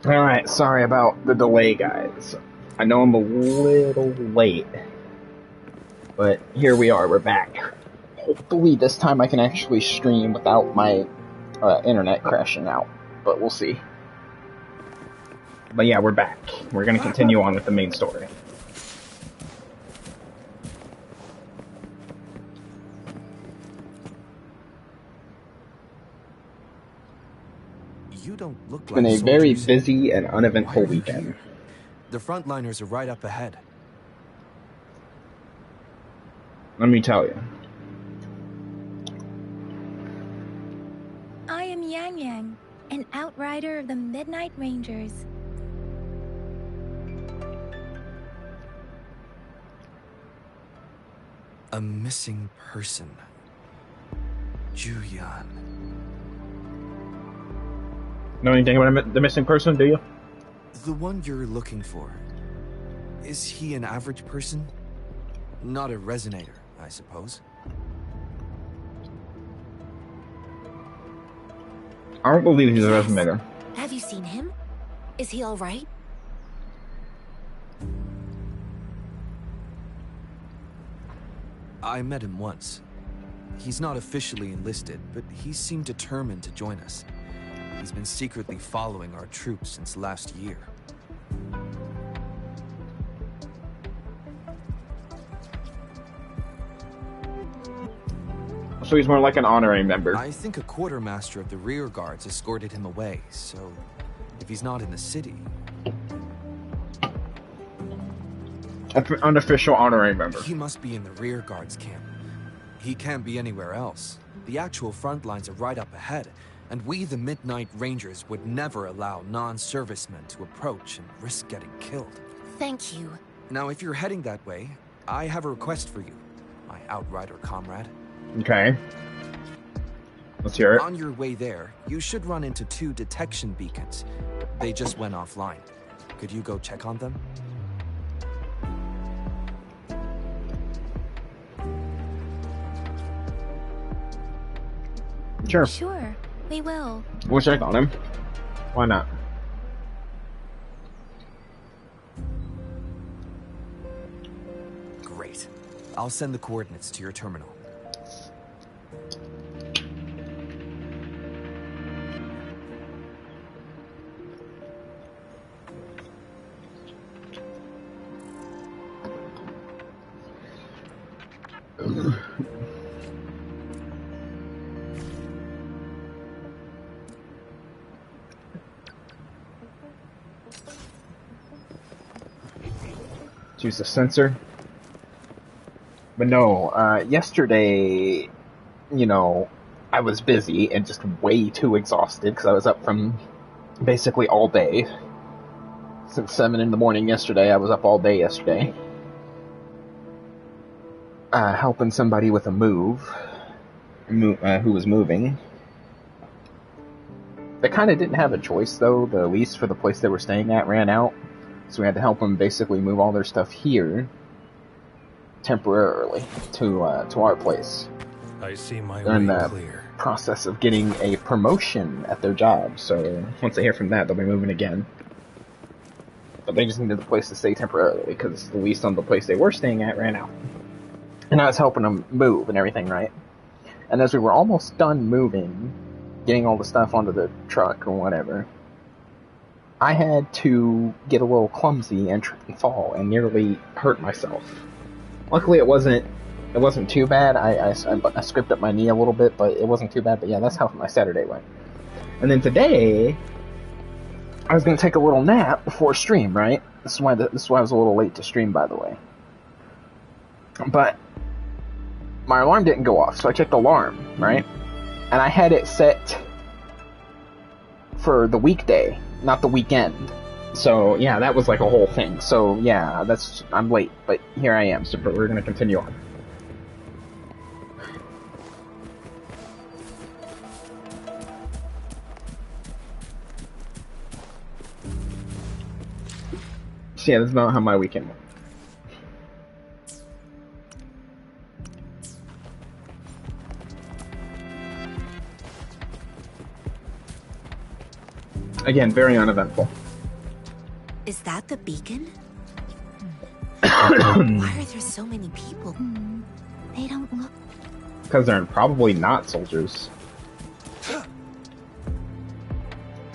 Alright, sorry about the delay, guys. I know I'm a little late, but here we are, we're back. Hopefully this time I can actually stream without my internet crashing out, but we'll see. But yeah, we're back. We're gonna continue on with the main story. You don't look It's like been a soldiers. very busy and uneventful weekend. Here? The frontliners are right up ahead. Let me tell you. I am Yang Yang, an outrider of the Midnight Rangers. A missing person. Juyan. Know anything about the missing person, do you? The one you're looking for. Is he an average person? Not a resonator, I suppose. I don't believe he's a resonator. Have you seen him? Is he all right? I met him once. He's not officially enlisted, but he seemed determined to join us. He's been secretly following our troops since last year. So he's more like an honorary member. I think a quartermaster of the rear guards escorted him away, so if he's not in the city... Unofficial honorary member. He must be in the rear guards camp. He can't be anywhere else. The actual front lines are right up ahead, and we, the Midnight Rangers, would never allow non-servicemen to approach and risk getting killed. Thank you. Now, if you're heading that way, I have a request for you, my outrider comrade. Okay. Let's hear it. On your way there, you should run into 2 detection beacons. They just went offline. Could you go check on them? Sure. Sure, we will. We'll check on him. Why not? Great. I'll send the coordinates to your terminal. Use the sensor. But no, yesterday, you know, I was busy and just way too exhausted because I was up from basically all day. Since 7 in the morning yesterday, I was up all day yesterday. Helping somebody with a move, who was moving. They kind of didn't have a choice though. The lease for the place they were staying at ran out. So we had to help them basically move all their stuff here temporarily to our place. I see my They're in way the clear. process of getting a promotion at their job, so once they hear from that, they'll be moving again. But they just needed the place to stay temporarily because the lease on the place they were staying at ran out. And I was helping them move and everything, right? And as we were almost done moving, getting all the stuff onto the truck or whatever, I had to get a little clumsy and fall and nearly hurt myself. Luckily, it wasn't too bad. I scraped up my knee a little bit, but it wasn't too bad. But yeah, that's how my Saturday went. And then today, I was gonna take a little nap before stream, right? This is why I was a little late to stream, by the way. But my alarm didn't go off, so I checked the alarm, right? And I had it set for the weekday, not the weekend. So yeah, that was like a whole thing. So yeah, I'm late, but here I am. So we're gonna continue on. So yeah, that's not how my weekend went. Again, very uneventful. Is that the beacon? Why are there so many people? They don't look... Because they're probably not soldiers. If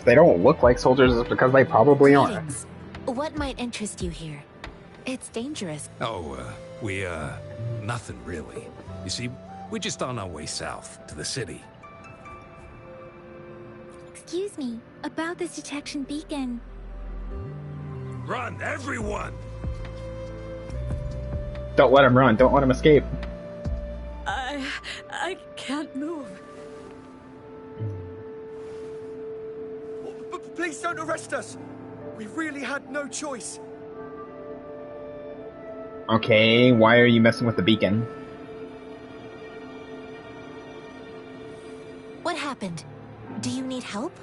they don't look like soldiers, it's because they probably aren't. Greetings. What might interest you here? It's dangerous. Oh, nothing really. You see, we're just on our way south to the city. Excuse me, about this detection beacon. Run, everyone! Don't let him run. Don't let him escape. I can't move. Please don't arrest us. We really had no choice. Okay, why are you messing with the beacon? What happened? Do you need help?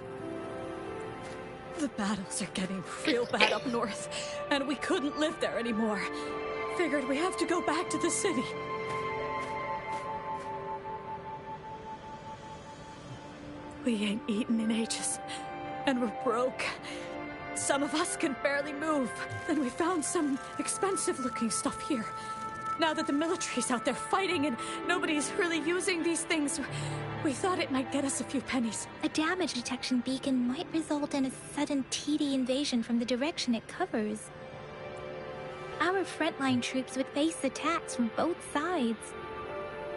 The battles are getting real bad up north, and we couldn't live there anymore. Figured we have to go back to the city. We ain't eaten in ages, and we're broke. Some of us can barely move. Then we found some expensive-looking stuff here. Now that the military's out there fighting and nobody's really using these things, we thought it might get us a few pennies. A damage detection beacon might result in a sudden TD invasion from the direction it covers. Our frontline troops would face attacks from both sides.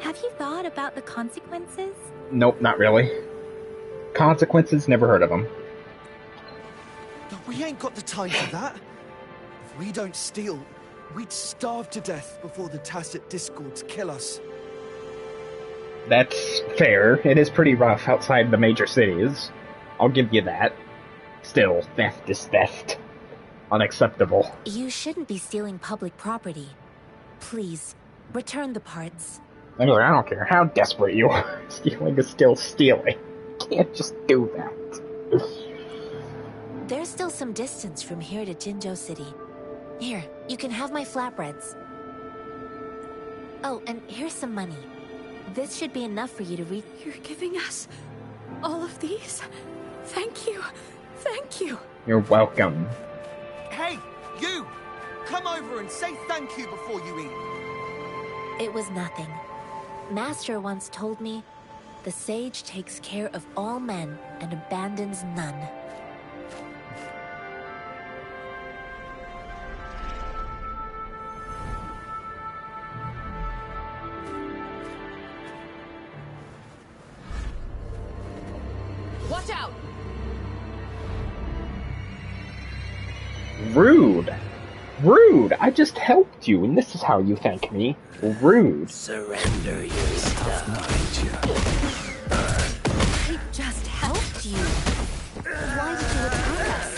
Have you thought about the consequences? Nope, not really. Consequences, never heard of them. We ain't got the time for that. If we don't steal, we'd starve to death before the Tacit Discords kill us. That's fair. It is pretty rough outside the major cities. I'll give you that. Still, theft is theft. Unacceptable. You shouldn't be stealing public property. Please, return the parts. Anyway, I don't care how desperate you are. Stealing is still stealing. You can't just do that. There's still some distance from here to Jinzhou City. Here, you can have my flatbreads. Oh, and here's some money. This should be enough for you to read. You're giving us all of these? Thank you. Thank you. You're welcome. Hey, you! Come over and say thank you before you eat. It was nothing. Master once told me, the sage takes care of all men and abandons none. Watch out! Rude. Rude. I just helped you, and this is how you thank me. Rude. Surrender your stuff, mind you. I just helped you. Why did you attack us?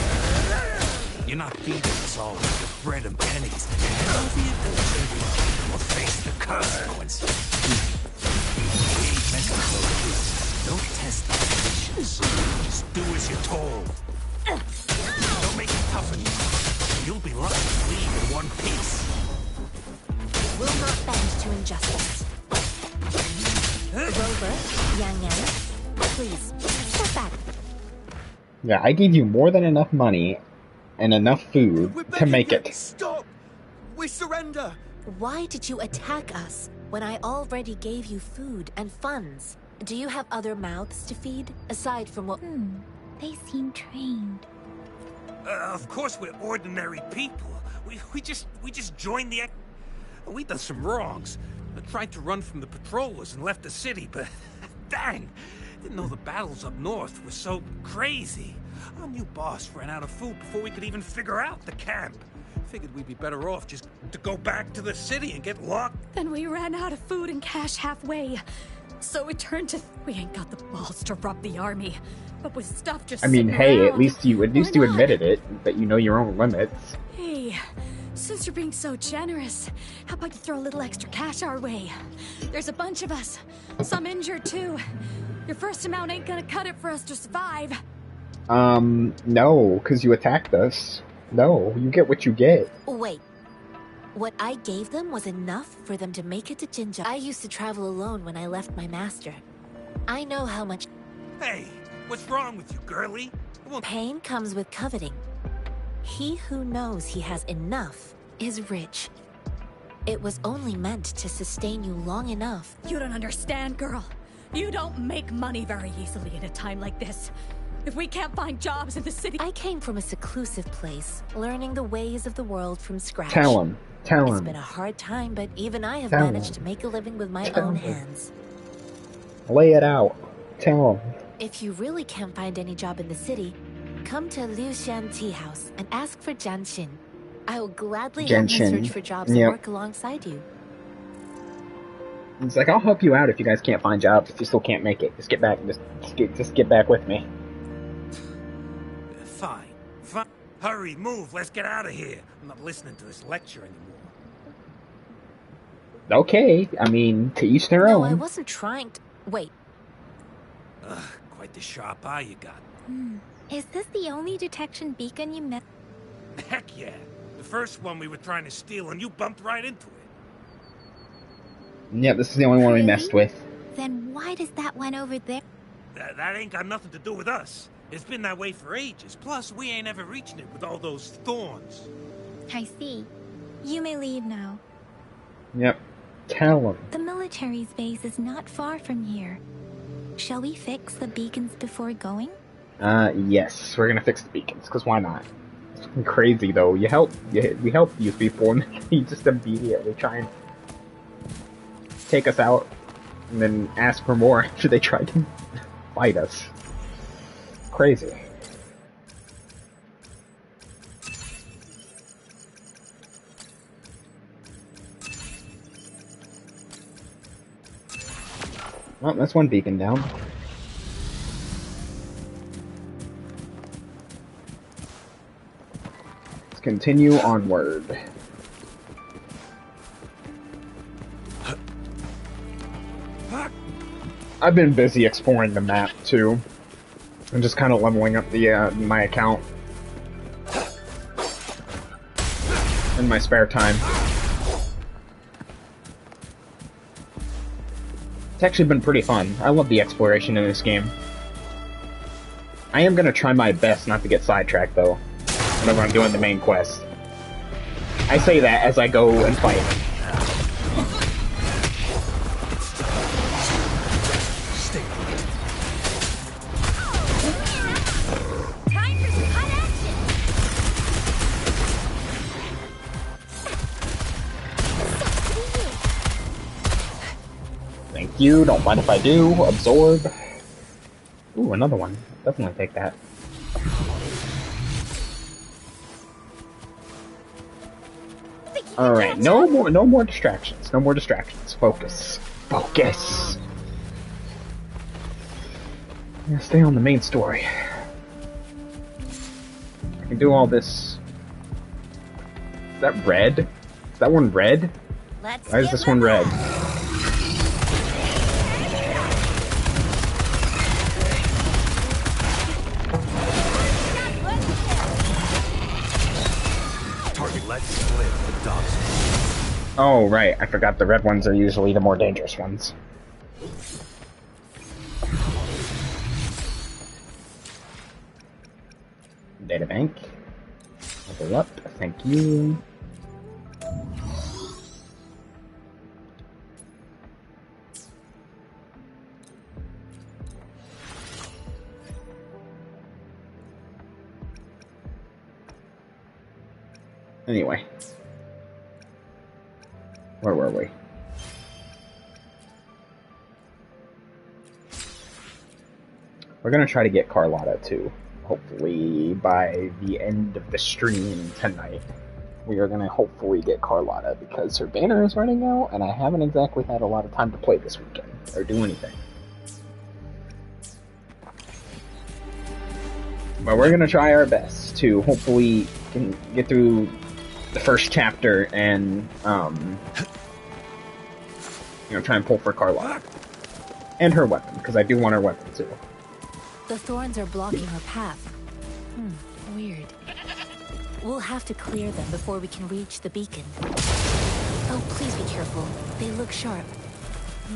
You're not feeding us all with your bread and pennies. Hand over your goods, or face the consequences. We ain't meant to blow you. Don't test our patience. Just do as you're told. Don't make it tough on you. You'll be lucky to leave in one piece. Will not bend to injustice. Rover, Yang Yang, please, step back. Yeah, I gave you more than enough money and enough food to make it. Stop! We surrender! Why did you attack us when I already gave you food and funds? Do you have other mouths to feed, aside from what— They seem trained. Of course we're ordinary people. We just joined the... We done some wrongs. I tried to run from the patrollers and left the city, but... Dang! Didn't know the battles up north were so crazy. Our new boss ran out of food before we could even figure out the camp. Figured we'd be better off just to go back to the city and get locked. Then we ran out of food and cash halfway. So we turned to... We ain't got the balls to rob the army. But with stuff just I mean, sitting hey, around, at least you why not? admitted it, that you know your own limits. Hey, since you're being so generous, how about you throw a little extra cash our way? There's a bunch of us. Some injured, too. Your first amount ain't gonna cut it for us to survive. No, because you attacked us. No, you get what you get. Wait. What I gave them was enough for them to make it to Jinzhou. I used to travel alone when I left my master. I know how much Hey, what's wrong with you, girlie? pain comes with coveting. He who knows he has enough is rich. It was only meant to sustain you long enough. You don't understand, girl. You don't make money very easily at a time like this. If we can't find jobs in the city... I came from a seclusive place, learning the ways of the world from scratch. Tell him. It's been a hard time, but even I have managed to make a living with my own hands. Lay it out. Tell him. If you really can't find any job in the city, come to Liu Xian Tea House and ask for Jian Xin. I will gladly help you search for jobs and work alongside you. It's like, I'll help you out if you guys can't find jobs. If you still can't make it, just get back. Just get back with me. Fine. Hurry, move. Let's get out of here. I'm not listening to this lecture anymore. Okay, I mean, to each their own. No, I wasn't trying to... Wait. Quite the sharp eye you got. Is this the only detection beacon you met? Heck yeah. The first one we were trying to steal and you bumped right into it. Yeah, this is the only one we messed with. Then why does that one over there? That ain't got nothing to do with us. It's been that way for ages. Plus, we ain't ever reaching it with all those thorns. I see. You may leave now. Yep. Tell him. The military's base is not far from here. Shall we fix the beacons before going? Yes. We're gonna fix the beacons, because why not? It's fucking crazy, though. We help you people, and you just immediately try and take us out, and then ask for more after they try to fight us. Crazy. Well, that's one beacon down. Let's continue onward. I've been busy exploring the map too, and just kind of leveling up the my account in my spare time. It's actually been pretty fun. I love the exploration in this game. I am gonna try my best not to get sidetracked though, whenever I'm doing the main quest. I say that as I go and fight. You don't mind if I do. Absorb. Ooh, another one. Definitely take that. All right, no more distractions. No more distractions. Focus. Focus. I'm gonna stay on the main story. I can do all this. Is that red? Is that one red? Why is this one red? Oh, right. I forgot the red ones are usually the more dangerous ones. Databank. Level up. Thank you. Anyway. Where were we? We're gonna try to get Carlotta too. Hopefully by the end of the stream tonight. We are gonna hopefully get Carlotta because her banner is running out and I haven't exactly had a lot of time to play this weekend or do anything. But we're gonna try our best to hopefully can get through the first chapter and try and pull for Carlotta and her weapon because I do want her weapon too. The thorns are blocking her path. Weird. We'll have to clear them before we can reach the beacon. Oh, please be careful. They look sharp.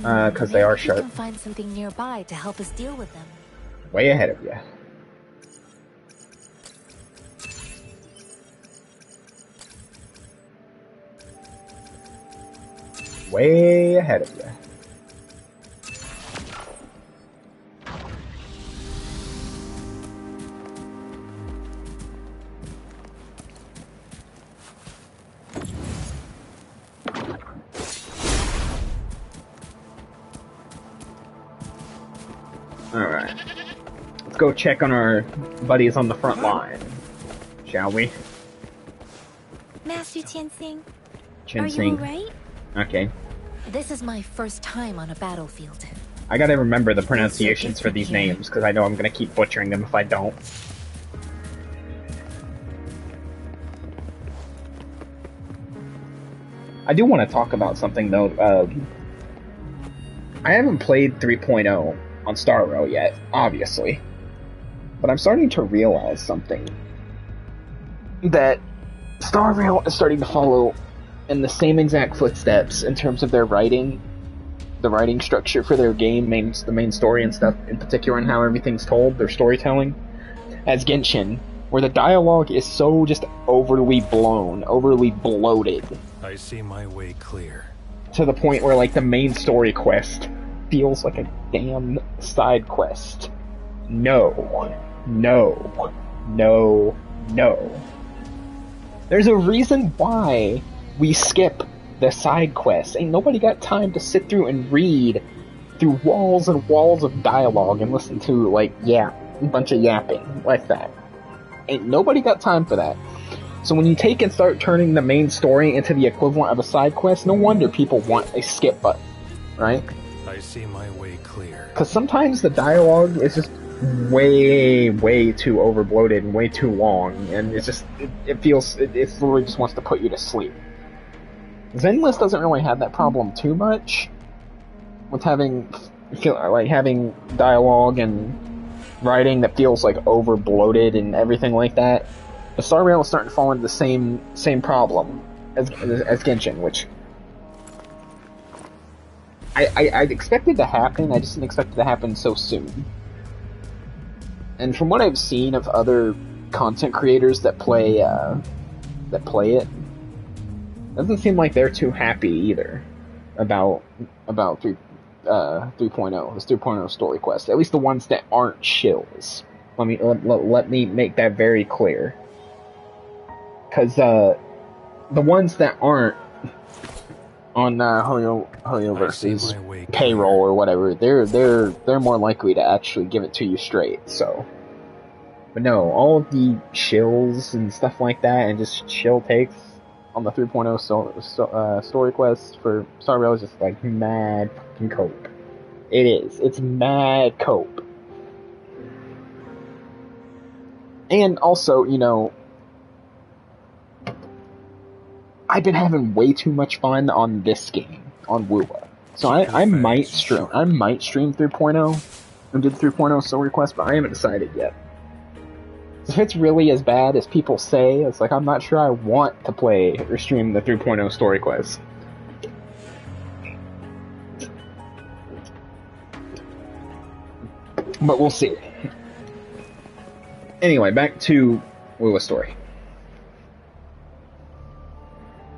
Because they are sharp. We can find something nearby to help us deal with them. Way ahead of you. way ahead of you. Alright. Let's go check on our buddies on the front line, shall we? Master Qianxing, Chen are Sing. you alright? Okay. This is my first time on a battlefield. I gotta remember the pronunciations for these names, because I know I'm gonna keep butchering them if I don't. I do want to talk about something, though. I haven't played 3.0 on Star Rail yet, obviously. But I'm starting to realize something. That Star Rail is starting to follow in the same exact footsteps in terms of their writing, the writing structure for their game, the main story and stuff, in particular, and how everything's told, their storytelling, as Genshin, where the dialogue is so just overly blown, overly bloated. I see my way clear. To the point where, like, the main story quest feels like a damn side quest. No. No. No. No. There's a reason why we skip the side quests. Ain't nobody got time to sit through and read through walls and walls of dialogue and listen to, like, a bunch of yapping like that. Ain't nobody got time for that. So when you take and start turning the main story into the equivalent of a side quest, no wonder people want a skip button, right? I see my way clear. Because sometimes the dialogue is just way, way too overbloated and way too long, and it's just, it literally just wants to put you to sleep. Zenless doesn't really have that problem too much with having dialogue and writing that feels like over bloated and everything like that. But Star Rail is starting to fall into the same problem as Genshin, which I expected to happen. I just didn't expect it to happen so soon. And from what I've seen of other content creators that play it, doesn't seem like they're too happy either about 3.0, this 3.0 story quest. At least the ones that aren't shills. Let me make that very clear. Because the ones that aren't on Hoyo versus payroll or whatever, they're more likely to actually give it to you straight. So, but no, all of the shills and stuff like that, and just shill takes on the 3.0 story quest for Star Rail is just like mad fucking cope. It is. It's mad cope. And also, I've been having way too much fun on this game, on Wuwa. So I might stream 3.0 and do the 3.0 story quest, but I haven't decided yet. If it's really as bad as people say, it's like I'm not sure I want to play or stream the 3.0 story quest. But we'll see. Anyway, back to Wuwa's story.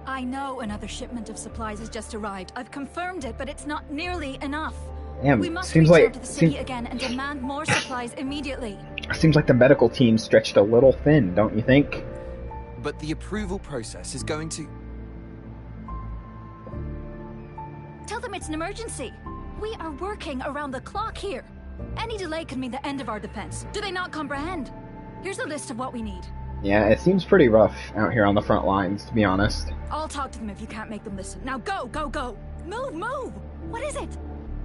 I know another shipment of supplies has just arrived. I've confirmed it, but it's not nearly enough. Damn, We must seems reach like out to the city again and demand more supplies immediately. seems like the medical team stretched a little thin, don't you think? But the approval process is going to... Tell them it's an emergency. We are working around the clock here. Any delay could mean the end of our defense. Do they not comprehend? Here's a list of what we need. Yeah, it seems pretty rough out here on the front lines, to be honest. I'll talk to them if you can't make them listen. Now go, go, go! Move, move! What is it?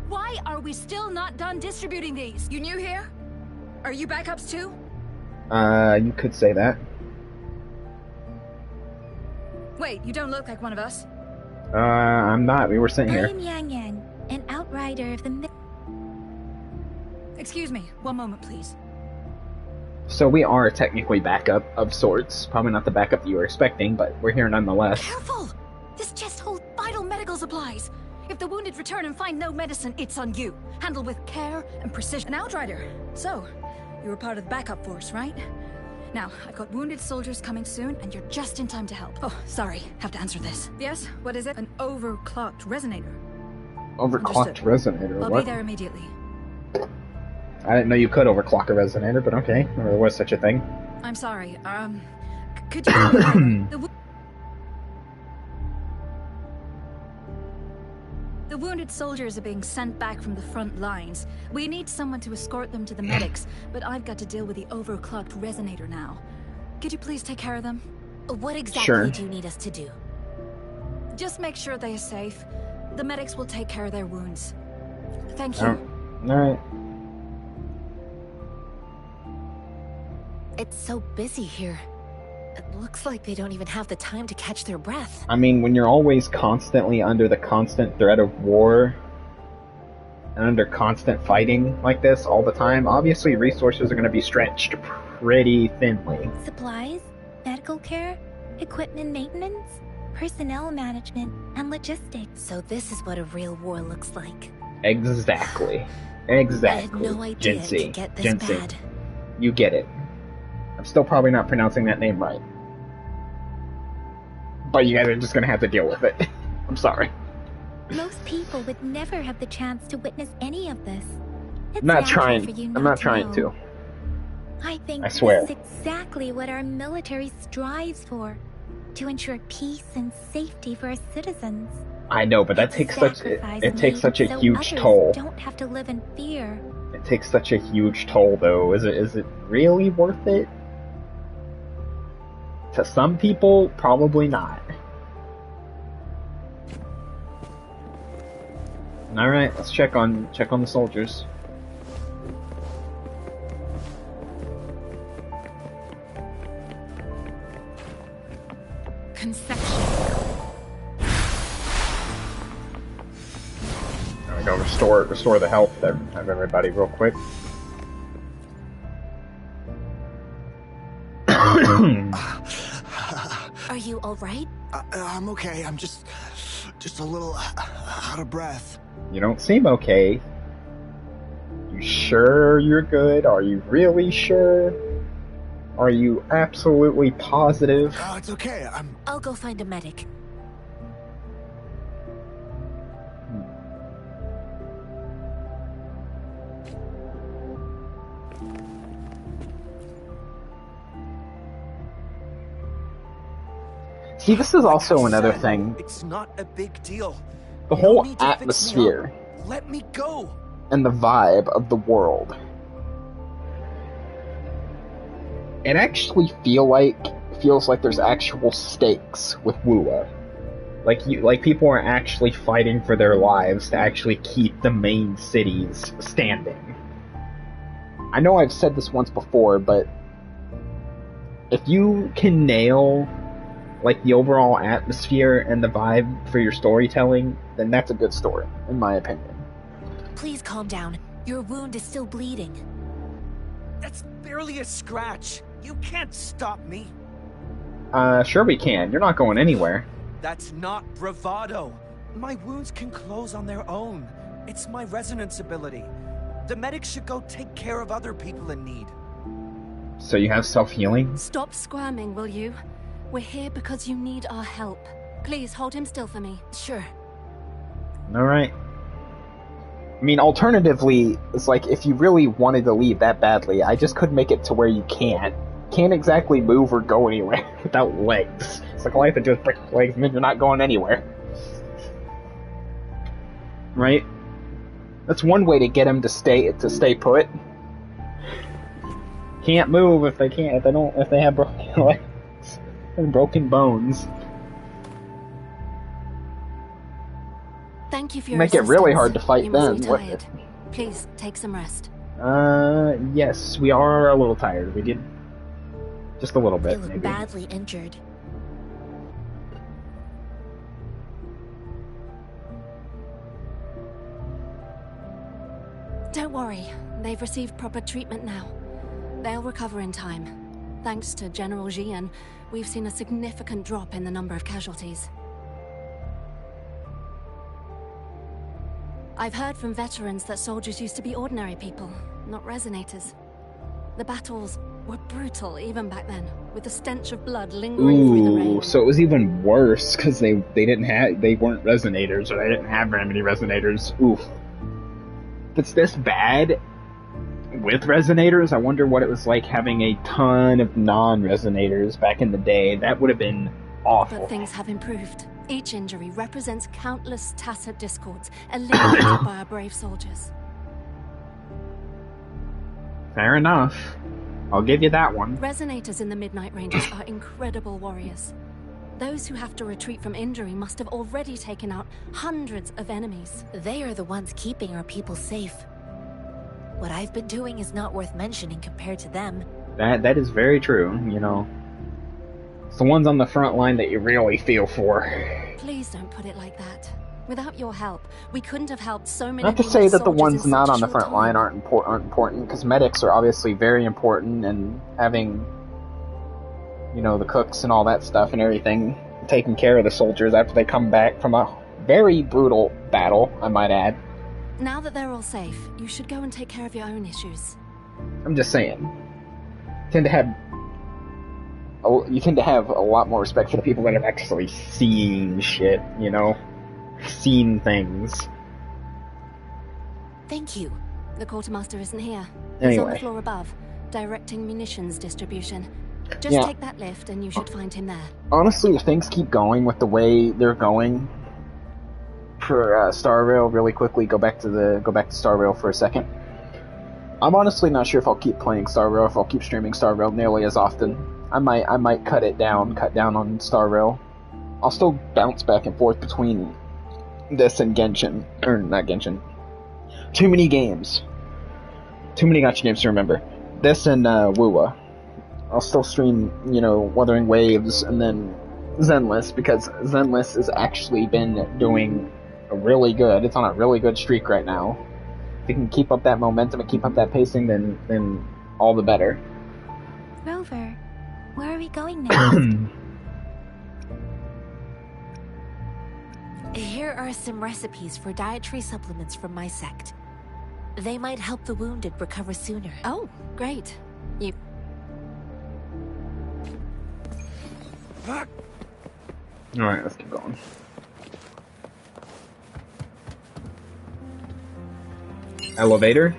Why are we still not done distributing these? You new here? Are you backups too? You could say that. Wait, you don't look like one of us. I'm not. We were sitting here. I'm Yang Yan, an outrider of the... Excuse me, one moment please. So we are technically backup of sorts. Probably not the backup you were expecting, but we're here nonetheless. Careful! This chest holds vital medical supplies. If the wounded return and find no medicine, it's on you. Handle with care and precision. An outrider. So, you were part of the backup force, right? Now, I've got wounded soldiers coming soon, and you're just in time to help. Oh, sorry. Have to answer this. Yes? What is it? An overclocked resonator. Overclocked resonator. I'll What? be there immediately. I didn't know you could overclock a resonator, but okay. Or there was such a thing. I'm sorry. Could you tell me the wounded soldiers are being sent back from the front lines. We need someone to escort them to the medics, but I've got to deal with the overclocked resonator now. Could you please take care of them? What exactly Sure. do you need us to do? Just make sure they are safe. The medics will take care of their wounds. Thank you. Alright. It's so busy here. It looks like they don't even have the time to catch their breath. I mean, when you're always constantly under the constant threat of war and under constant fighting like this all the time, obviously resources are going to be stretched pretty thinly. Supplies, medical care, equipment maintenance, personnel management, and logistics. So this is what a real war looks like. Exactly. I Exactly. had no idea it Jinsei. could get this Jinsei. bad. You get it. I'm still probably not pronouncing that name right. But you guys are just gonna have to deal with it. I'm sorry. Most people would never have the chance to witness any of this. It's I'm not natural trying. for you I'm not not to trying know. to. I think I swear. this is exactly what our military strives for. To ensure peace and safety for our citizens. I know, but that takes such it takes such a so huge others toll. Don't have to live in fear. It takes such a huge toll, though. Is it really worth it? To some people, probably not. All right, let's check on the soldiers. Conception. There we go. Restore the health of everybody real quick. Are you alright? I'm okay. I'm just a little out of breath. You don't seem okay. You sure you're good? Are you really sure? Are you absolutely positive? Oh, it's okay. I'll go find a medic. See, this is also another thing. It's not a big deal. The You don't whole need to fix me atmosphere up. Let me go. and the vibe of the world. It actually feels like there's actual stakes with Wua. Like people are actually fighting for their lives to actually keep the main cities standing. I know I've said this once before, but if you can nail like the overall atmosphere and the vibe for your storytelling, then that's a good story, in my opinion. Please calm down. Your wound is still bleeding. That's barely a scratch. You can't stop me. Sure we can. You're not going anywhere. That's not bravado. My wounds can close on their own. It's my resonance ability. The medics should go take care of other people in need. So you have self-healing? Stop squirming, will you? We're here because you need our help. Please hold him still for me. Sure. Alright. I mean, alternatively, it's like, if you really wanted to leave that badly, I just could make it to where you can't exactly move or go anywhere without legs. It's like, all I have to do is break your legs and then you're not going anywhere. Right? That's one way to get them to stay put. Can't move if they have broken legs and broken bones. Thank you for your Make it really assistance. hard to fight You must be then, wouldn't tired. it? Please take some rest. Yes, we are a little tired. We did just a little They bit, look maybe. badly injured. Don't worry. They've received proper treatment now. They'll recover in time. Thanks to General Jian, we've seen a significant drop in the number of casualties. I've heard from veterans that soldiers used to be ordinary people, not resonators. The battles were brutal even back then, with the stench of blood lingering through the rain. Ooh, so it was even worse because they weren't resonators, or they didn't have very many resonators. Oof. If it's this bad with resonators, I wonder what it was like having a ton of non-resonators back in the day. That would have been awful. But things have improved. Each injury represents countless tacit discords eliminated by our brave soldiers. Fair enough. I'll give you that one. Resonators in the Midnight Rangers are incredible warriors. Those who have to retreat from injury must have already taken out hundreds of enemies. They are the ones keeping our people safe. What I've been doing is not worth mentioning compared to them. That is very true, you know. It's the ones on the front line that you really feel for. Please don't put it like that. Without your help, we couldn't have helped so many. Not to say that the soldiers ones in not such a on the short front time. line aren't important, because medics are obviously very important, and having, you know, the cooks and all that stuff and everything, taking care of the soldiers after they come back from a very brutal battle, I might add. Now that they're all safe, you should go and take care of your own issues. I'm just saying. You tend to have a lot more respect for the people that have actually seen shit, you know? Seen things. Thank you. The quartermaster isn't here. He's on the Anyway. floor above, directing munitions distribution. Just take that lift and you should find him there. Honestly, if things keep going with the way they're going for Star Rail, really quickly, go back to Star Rail for a second. I'm honestly not sure if I'll keep playing Star Rail, if I'll keep streaming Star Rail nearly as often. I might cut down on Star Rail. I'll still bounce back and forth between this and Genshin, or not Genshin. Too many games. Too many gacha games to remember. This and Wuwa. I'll still stream, you know, Wuthering Waves and then Zenless, because Zenless has actually been doing really good. It's on a really good streak right now. If you can keep up that momentum and keep up that pacing, then all the better. Rover, where are we going next? Here are some recipes for dietary supplements from my sect. They might help the wounded recover sooner. Oh, great. You... Alright, let's keep going. Elevator?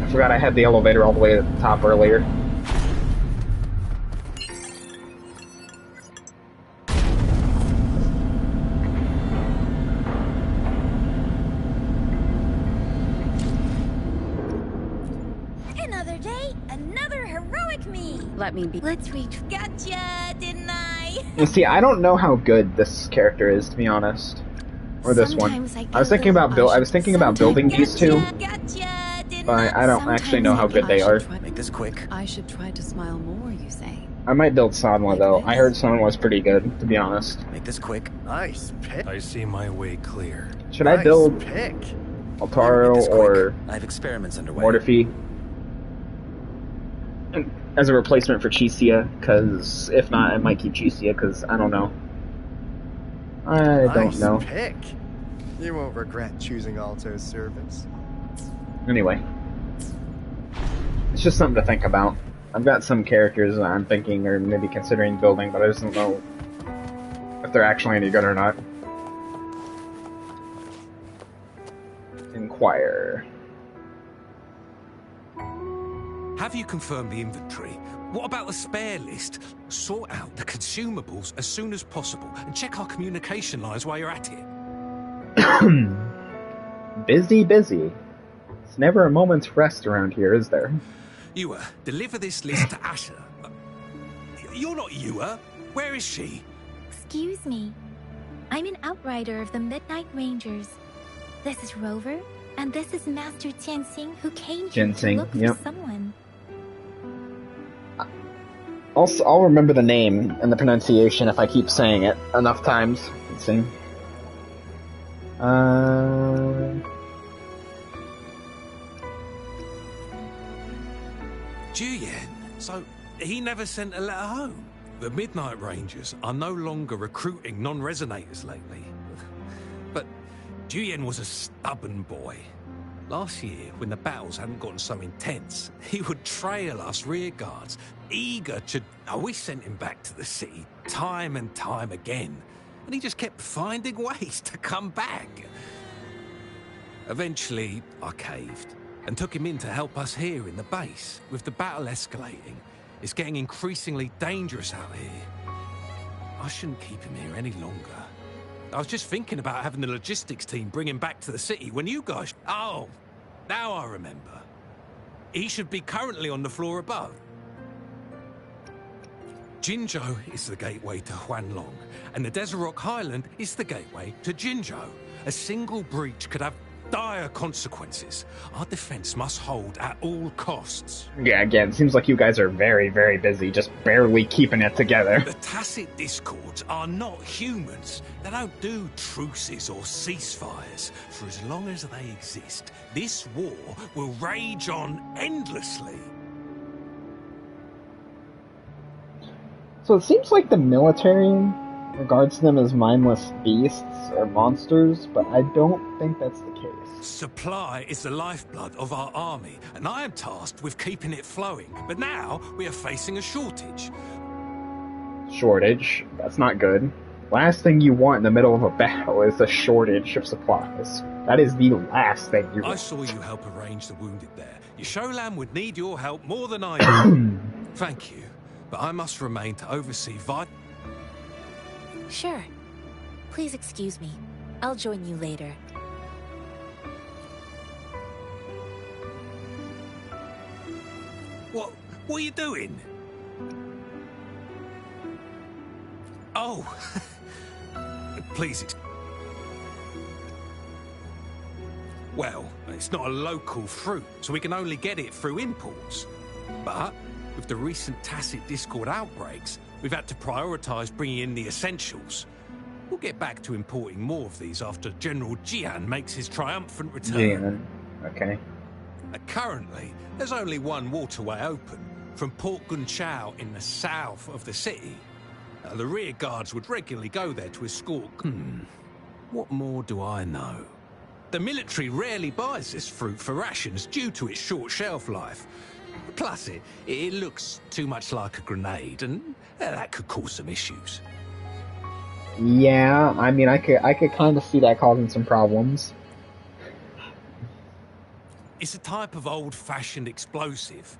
I forgot I had the elevator all the way at the top earlier. Another day, another heroic me. Let me be... Let's reach. Gotcha, didn't I? You see, I don't know how good this character is, to be honest. Or this Sometimes one. I I was thinking about building these two, Gotcha, didn't but I don't actually know how good they are. Make this quick. I should try to smile more, you say? I might build Sanwa though. I heard Sanwa was pretty good, to be honest. Make this quick. Nice pick. I see my way clear. Should I build pick? Altaro Make this quick. or I have experiments underway. Mortifi as a replacement for Chisia? Because if not, I might keep Chisia, because I don't know. I don't know. Pick. You won't regret choosing Alto's servants. Anyway. It's just something to think about. I've got some characters that I'm thinking or maybe considering building, but I just don't know if they're actually any good or not. Inquire. Have you confirmed the inventory? What about the spare list? Sort out the consumables as soon as possible and check our communication lines while you're at it. Busy. It's never a moment's rest around here, is there? Yua, deliver this list to Asher. You're not Yua. Where is she? Excuse me. I'm an outrider of the Midnight Rangers. This is Rover, and this is Master Tianxing, who came here to Tianxing, look yep. for someone. I'll remember the name and the pronunciation if I keep saying it enough times. Let's see. Juyen. So, he never sent a letter home. The Midnight Rangers are no longer recruiting non-resonators lately. But Juyen was a stubborn boy. Last year, when the battles hadn't gotten so intense, he would trail us rearguards, eager to... Oh, we sent him back to the city time and time again, and he just kept finding ways to come back. Eventually, I caved and took him in to help us here in the base. With the battle escalating, it's getting increasingly dangerous out here. I shouldn't keep him here any longer. I was just thinking about having the logistics team bring him back to the city when you guys... Oh, now I remember. He should be currently on the floor above. Jinzhou is the gateway to Huanlong, and the Desert Rock Highland is the gateway to Jinzhou. A single breach could have dire consequences. Our defense must hold at all costs. Yeah, again, it seems like you guys are very, very busy, just barely keeping it together. The Tacit Discords are not humans. They don't do truces or ceasefires. For as long as they exist, this war will rage on endlessly. So it seems like the military regards them as mindless beasts or monsters, but I don't think that's the case. Supply is the lifeblood of our army, and I am tasked with keeping it flowing. But now we are facing a shortage. Shortage? That's not good. Last thing you want in the middle of a battle is a shortage of supplies. That is the last thing you want. I saw you help arrange the wounded there. Yasholan would need your help more than I do. Thank you, but I must remain to oversee Sure. Please excuse me. I'll join you later. What are you doing? Oh, please. Well, it's not a local fruit, so we can only get it through imports. But with the recent Tacit Discord outbreaks, we've had to prioritize bringing in the essentials. We'll get back to importing more of these after General Jian makes his triumphant return. Yeah, okay. Currently, there's only one waterway open, from Port Gunchao in the south of the city. The rear guards would regularly go there to escort... What more do I know? The military rarely buys this fruit for rations due to its short shelf life. Plus, it looks too much like a grenade, and that could cause some issues. Yeah, I mean, I could kind of see that causing some problems. It's a type of old-fashioned explosive.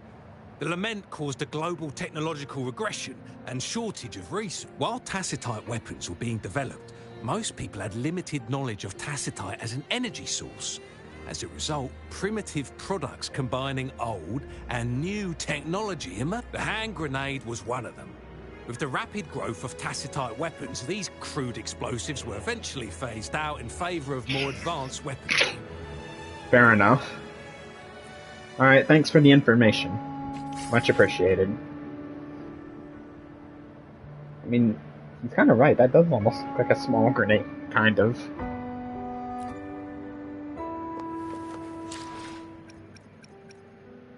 The lament caused a global technological regression and shortage of resources. While tacitite weapons were being developed, most people had limited knowledge of tacitite as an energy source. As a result, primitive products combining old and new technology emerged. The hand grenade was one of them. With the rapid growth of tacitite weapons, these crude explosives were eventually phased out in favor of more advanced weaponry. Fair enough. Alright, thanks for the information. Much appreciated. I mean, he's kind of right. That does almost look like a small grenade, kind of.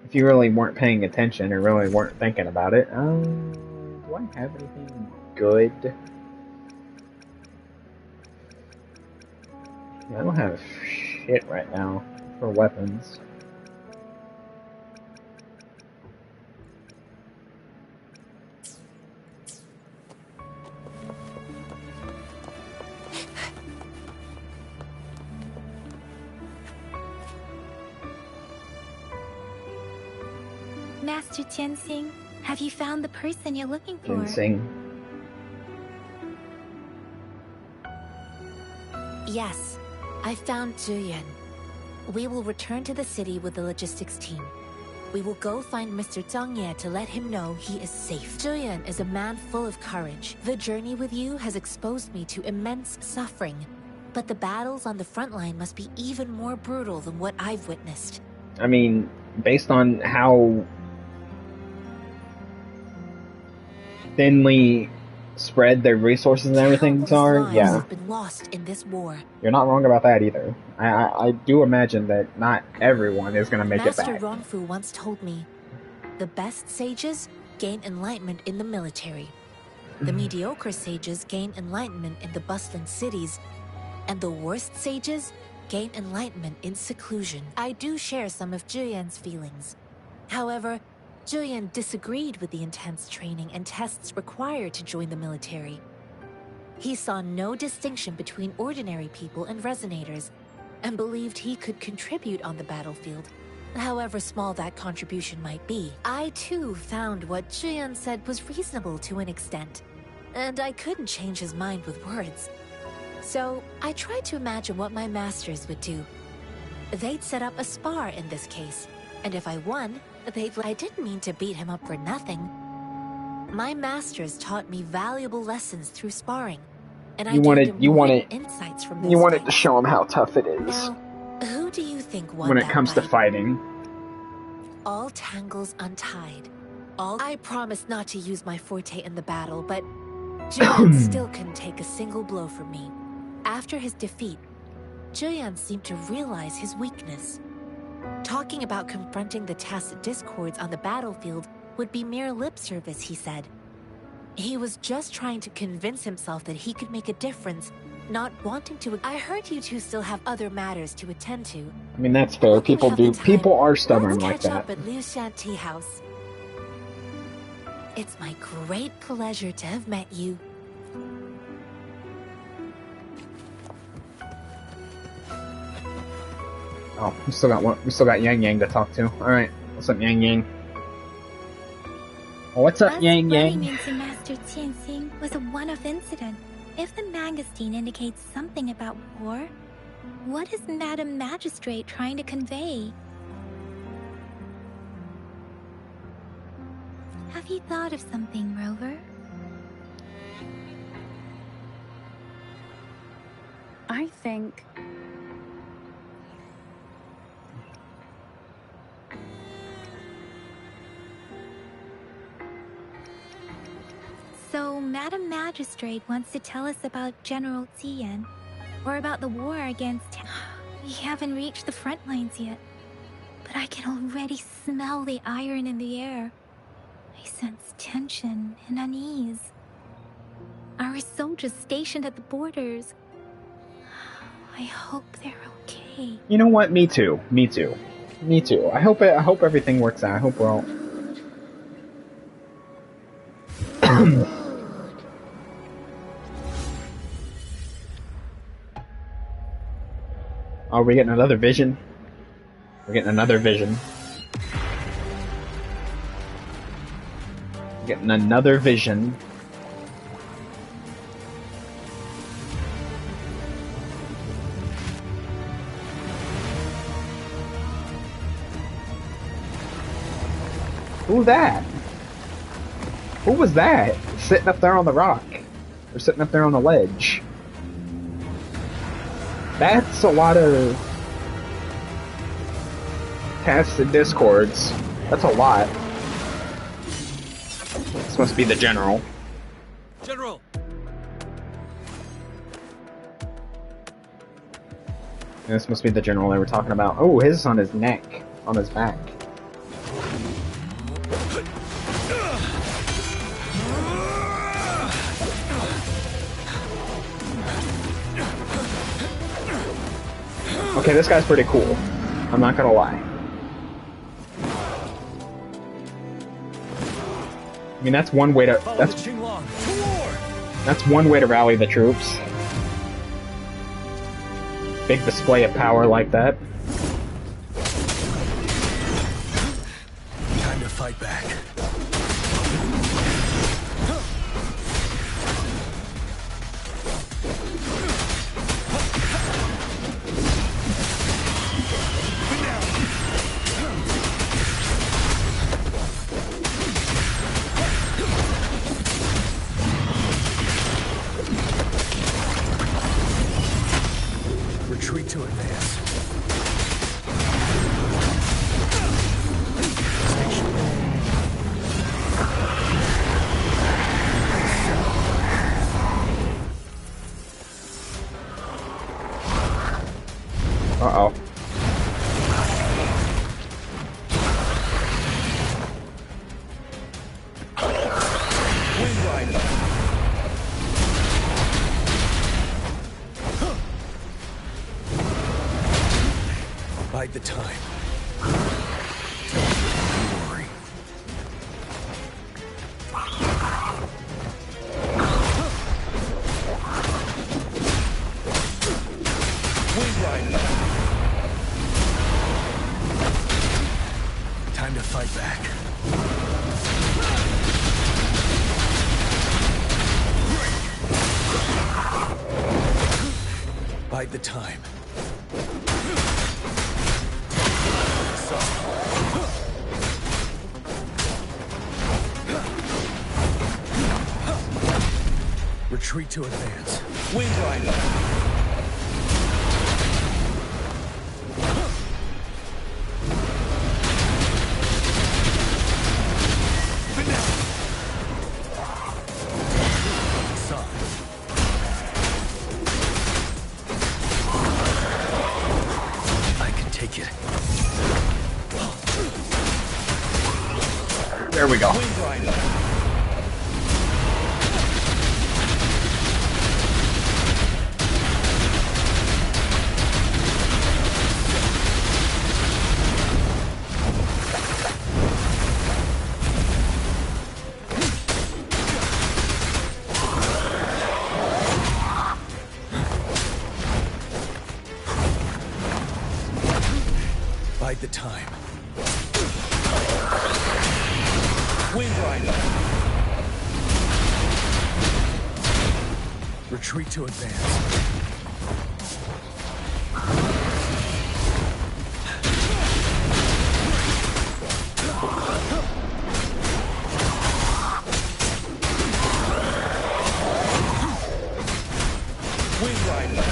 If you really weren't paying attention or really weren't thinking about it, do I have anything good? Yeah, I don't have shit right now for weapons. Master Jianxing, have you found the person you're looking for? Ginseng. Yes, I found Zhuyan. We will return to the city with the logistics team. We will go find Mr. Zhang Ye to let him know he is safe. Zhuyan is a man full of courage. The journey with you has exposed me to immense suffering. But the battles on the front line must be even more brutal than what I've witnessed. I mean, based on how thinly spread their resources and everything are, yeah. Have been lost in this war. You're not wrong about that either. I do imagine that not everyone is going to make it back. Master Rongfu once told me, the best sages gain enlightenment in the military. The mediocre sages gain enlightenment in the bustling cities. And the worst sages gain enlightenment in seclusion. I do share some of Julian's feelings. However, Julian disagreed with the intense training and tests required to join the military. He saw no distinction between ordinary people and resonators, and believed he could contribute on the battlefield, however small that contribution might be. I too found what Julian said was reasonable to an extent, and I couldn't change his mind with words. So I tried to imagine what my masters would do. They'd set up a spar in this case, and if I won, I didn't mean to beat him up for nothing. My masters taught me valuable lessons through sparring, and I gained important insights from those You wanted fights. to show him how tough it is. Now, who do you think won when it that comes to fight? fighting. All tangles untied. I promised not to use my forte in the battle, but Julian still couldn't take a single blow from me. After his defeat, Julian seemed to realize his weakness. Talking about confronting the tacit discords on the battlefield would be mere lip service, he said. He was just trying to convince himself that he could make a difference, not wanting to. I heard you two still have other matters to attend to. I mean, that's fair. People do. People are stubborn like Let's catch up that. at Liu Shan Tea House. It's my great pleasure to have met you. Oh, we still got Yang Yang to talk to. All right, what's up, Yang Yang? Oh, what's up, Yang Yang? Running into Master Tianxing was a one-off incident. If the magazine indicates something about war, what is Madam Magistrate trying to convey? Have you thought of something, Rover? I think... So, Madam Magistrate wants to tell us about General Ziyan, or about the war against... We haven't reached the front lines yet, but I can already smell the iron in the air. I sense tension and unease. Our soldiers stationed at the borders. I hope they're okay. You know what? Me too. Me too. Me too. I hope everything works out. I hope we're all... Oh, we're getting another vision. We're getting another vision. We're getting another vision. Who's that? Who was that? Sitting up there on the rock. Or sitting up there on the ledge. That's a lot of tasks and discords. That's a lot. This must be the general. General! This must be the general they were talking about. Oh, his on his neck. On his back. Okay, this guy's pretty cool. I'm not gonna lie. I mean, that's one way to... That's one way to rally the troops. Big display of power like that. Time to fight back. Retreat to advance. Uh-oh. Bide the time. Glory. Wind Rider. Time to fight back. Bide the time. Retreat to advance. Wind Rider. There we go. Bide the time. Wind Rider. Retreat to advance. Wind Rider.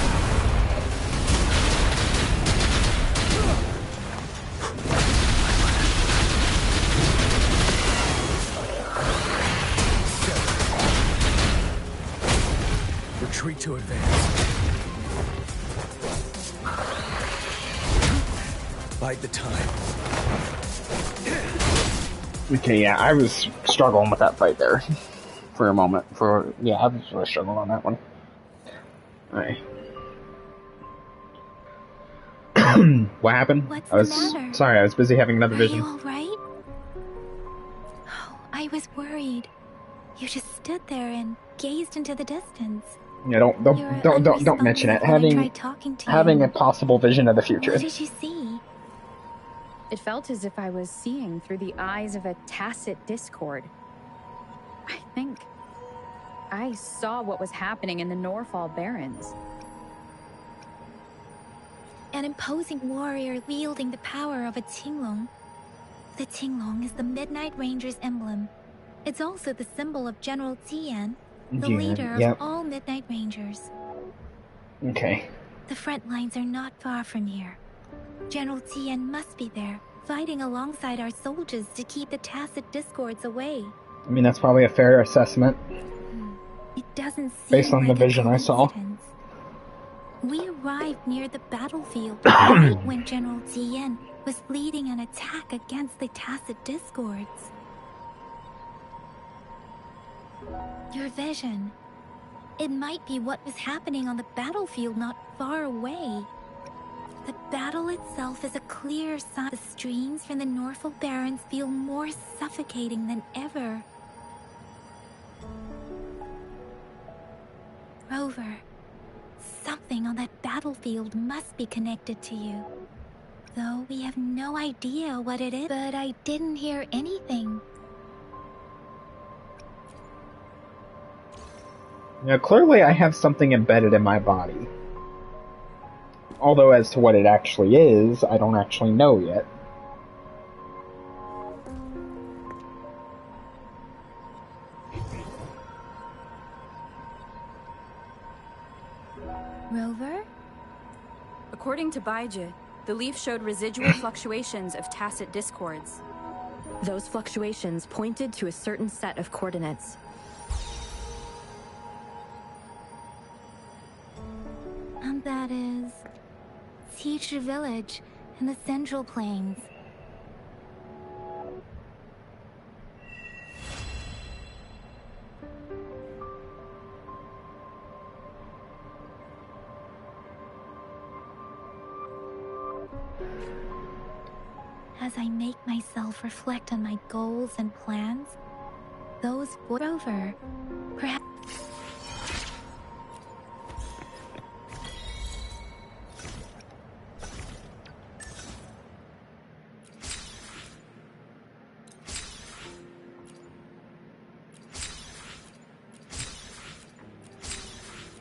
Retreat to advance. Bide the time. Okay, yeah, I was struggling with that fight there for a moment. Yeah, I was really struggling on that one. Alright. What happened? What's I was the matter? sorry, I was busy having another vision. Are you all right? Oh, I was worried. You just stood there and gazed into the distance. Yeah, don't mention it. Having a possible vision of the future. What did you see? It felt as if I was seeing through the eyes of a tacit discord. I think I saw what was happening in the Norfall Barrens. An imposing warrior wielding the power of a Tinglong. The Tinglong is the Midnight Ranger's emblem. It's also the symbol of General Tian, the leader of all Midnight Rangers. Okay. The front lines are not far from here. General Tian must be there, fighting alongside our soldiers to keep the tacit discords away. I mean, that's probably a fair assessment. It doesn't seem based on like the vision I saw. We arrived near the battlefield right when General Tian was leading an attack against the tacit discords. Your vision. It might be what was happening on the battlefield not far away. The battle itself is a clear sign. The streams from the Norfall Barrens feel more suffocating than ever. Rover, something on that battlefield must be connected to you. Though we have no idea what it is, but I didn't hear anything. Now, clearly I have something embedded in my body. Although as to what it actually is, I don't actually know yet. Rover? According to Baiji, the leaf showed residual fluctuations of tacit discords. Those fluctuations pointed to a certain set of coordinates. And that is Teacher Village in the Central Plains. As I make myself reflect on my goals and plans, those Rover, perhaps.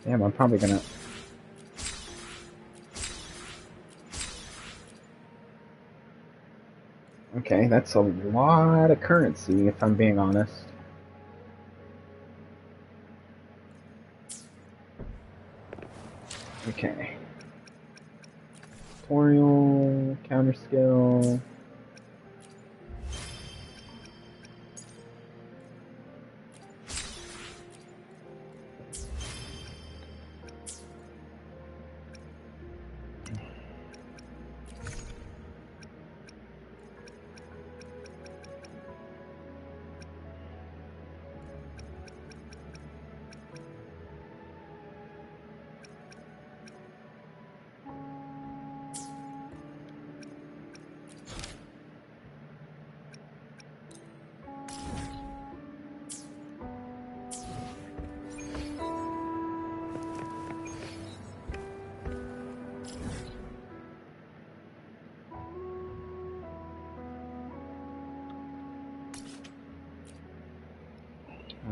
Damn, I'm probably gonna... Okay, that's a lot of currency, if I'm being honest. Okay. Tutorial, counter skill...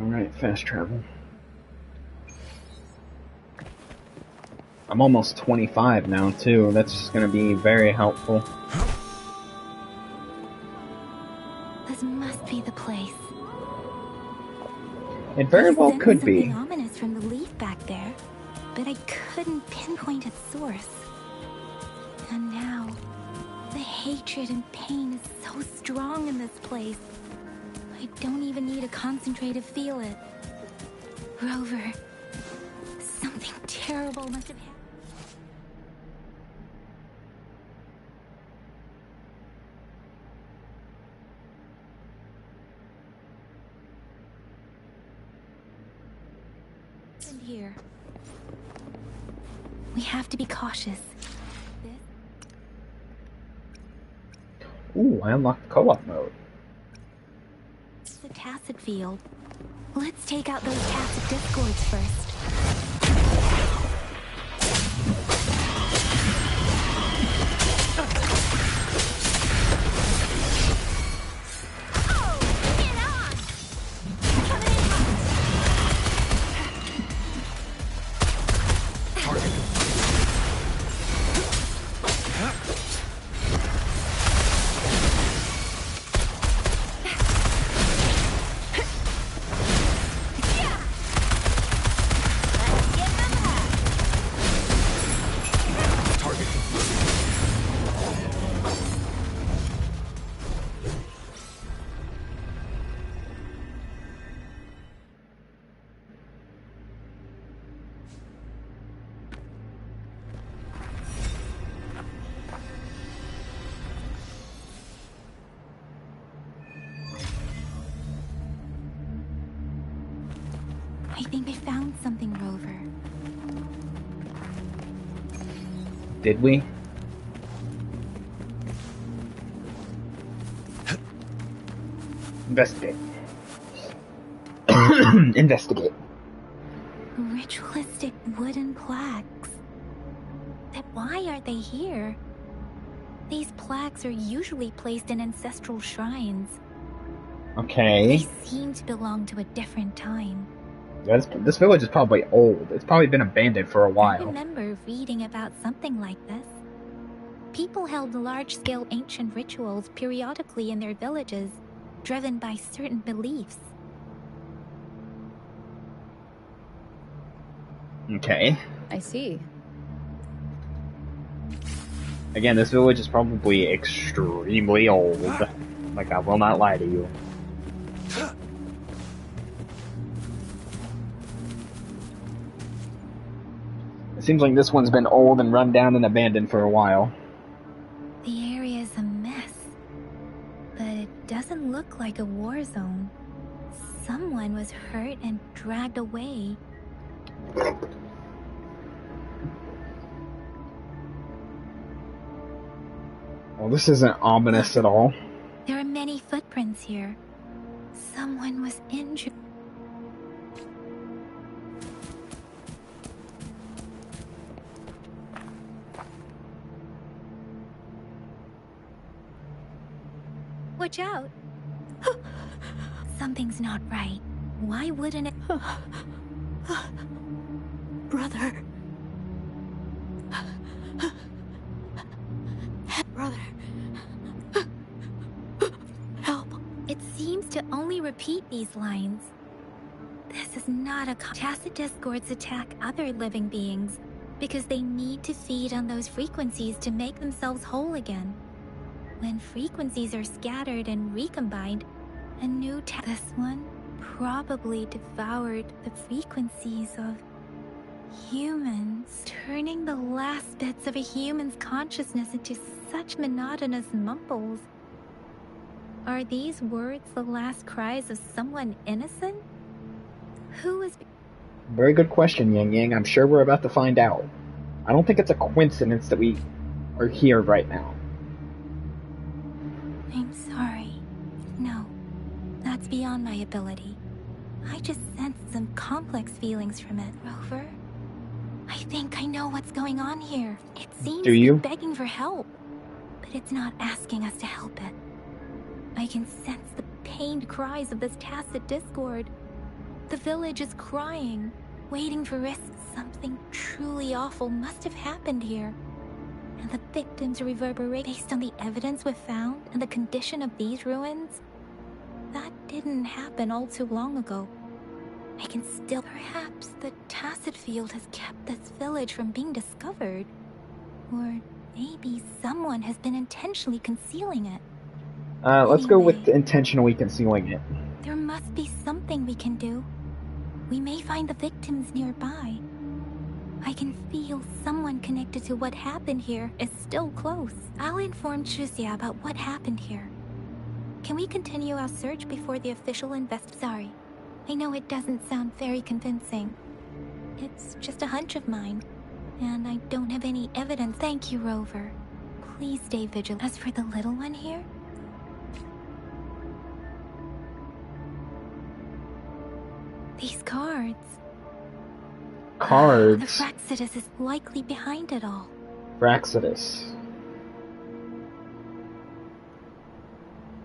Alright, fast travel. I'm almost 25 now, too. That's going to be very helpful. This must be the place. It very well could be. Something ominous from the leaf back there, but I couldn't pinpoint its source. And now, the hatred and pain is so strong in this place. I don't even need a concentrate to feel it. Rover, something terrible must have happened. Here. We have to be cautious. Ooh, I unlocked co-op mode. The tacit field. Let's take out those tacit discords first. I think I found something, Rover. Did we? Investigate. Investigate. Ritualistic wooden plaques. But why are they here? These plaques are usually placed in ancestral shrines. Okay. They seem to belong to a different time. This village is probably old. It's probably been abandoned for a I while. remember reading about something like this. People held large-scale ancient rituals periodically in their villages, driven by certain beliefs. Okay. I see. Again, this village is probably extremely old. Like, I will not lie to you. It seems like this one's been old and run down and abandoned for a while. The area is a mess, but it doesn't look like a war zone. Someone was hurt and dragged away. Well, this isn't ominous at all. There are many footprints here. Someone was injured. Watch out! Something's not right. Why wouldn't it? Brother. Brother. Help. It seems to only repeat these lines. This is not a tacit discords attack other living beings because they need to feed on those frequencies to make themselves whole again. When frequencies are scattered and recombined, a new this one probably devoured the frequencies of humans, turning the last bits of a human's consciousness into such monotonous mumbles. Are these words the last cries of someone innocent? Who is... Very good question, Yang Yang. I'm sure we're about to find out. I don't think it's a coincidence that we are here right now. I'm sorry. No, that's beyond my ability. I just sensed some complex feelings from it, Rover. I think I know what's going on here. It seems to be begging for help, but it's not asking us to help it. I can sense the pained cries of this tacit discord. The village is crying, waiting for risks. Something truly awful must have happened here. And the victims reverberate based on the evidence we've found and the condition of these ruins. That didn't happen all too long ago. I can still... Perhaps the tacit field has kept this village from being discovered. Or maybe someone has been intentionally concealing it. Let's go with intentionally concealing it. There must be something we can do. We may find the victims nearby. I can feel someone connected to what happened here is still close. I'll inform Chuxia about what happened here. Can we continue our search before the official Sorry, I know it doesn't sound very convincing. It's just a hunch of mine, and I don't have any evidence. Thank you, Rover. Please stay vigilant. As for the little one here, these cards. Cards? The Fraxidus is likely behind it all. Fraxidus.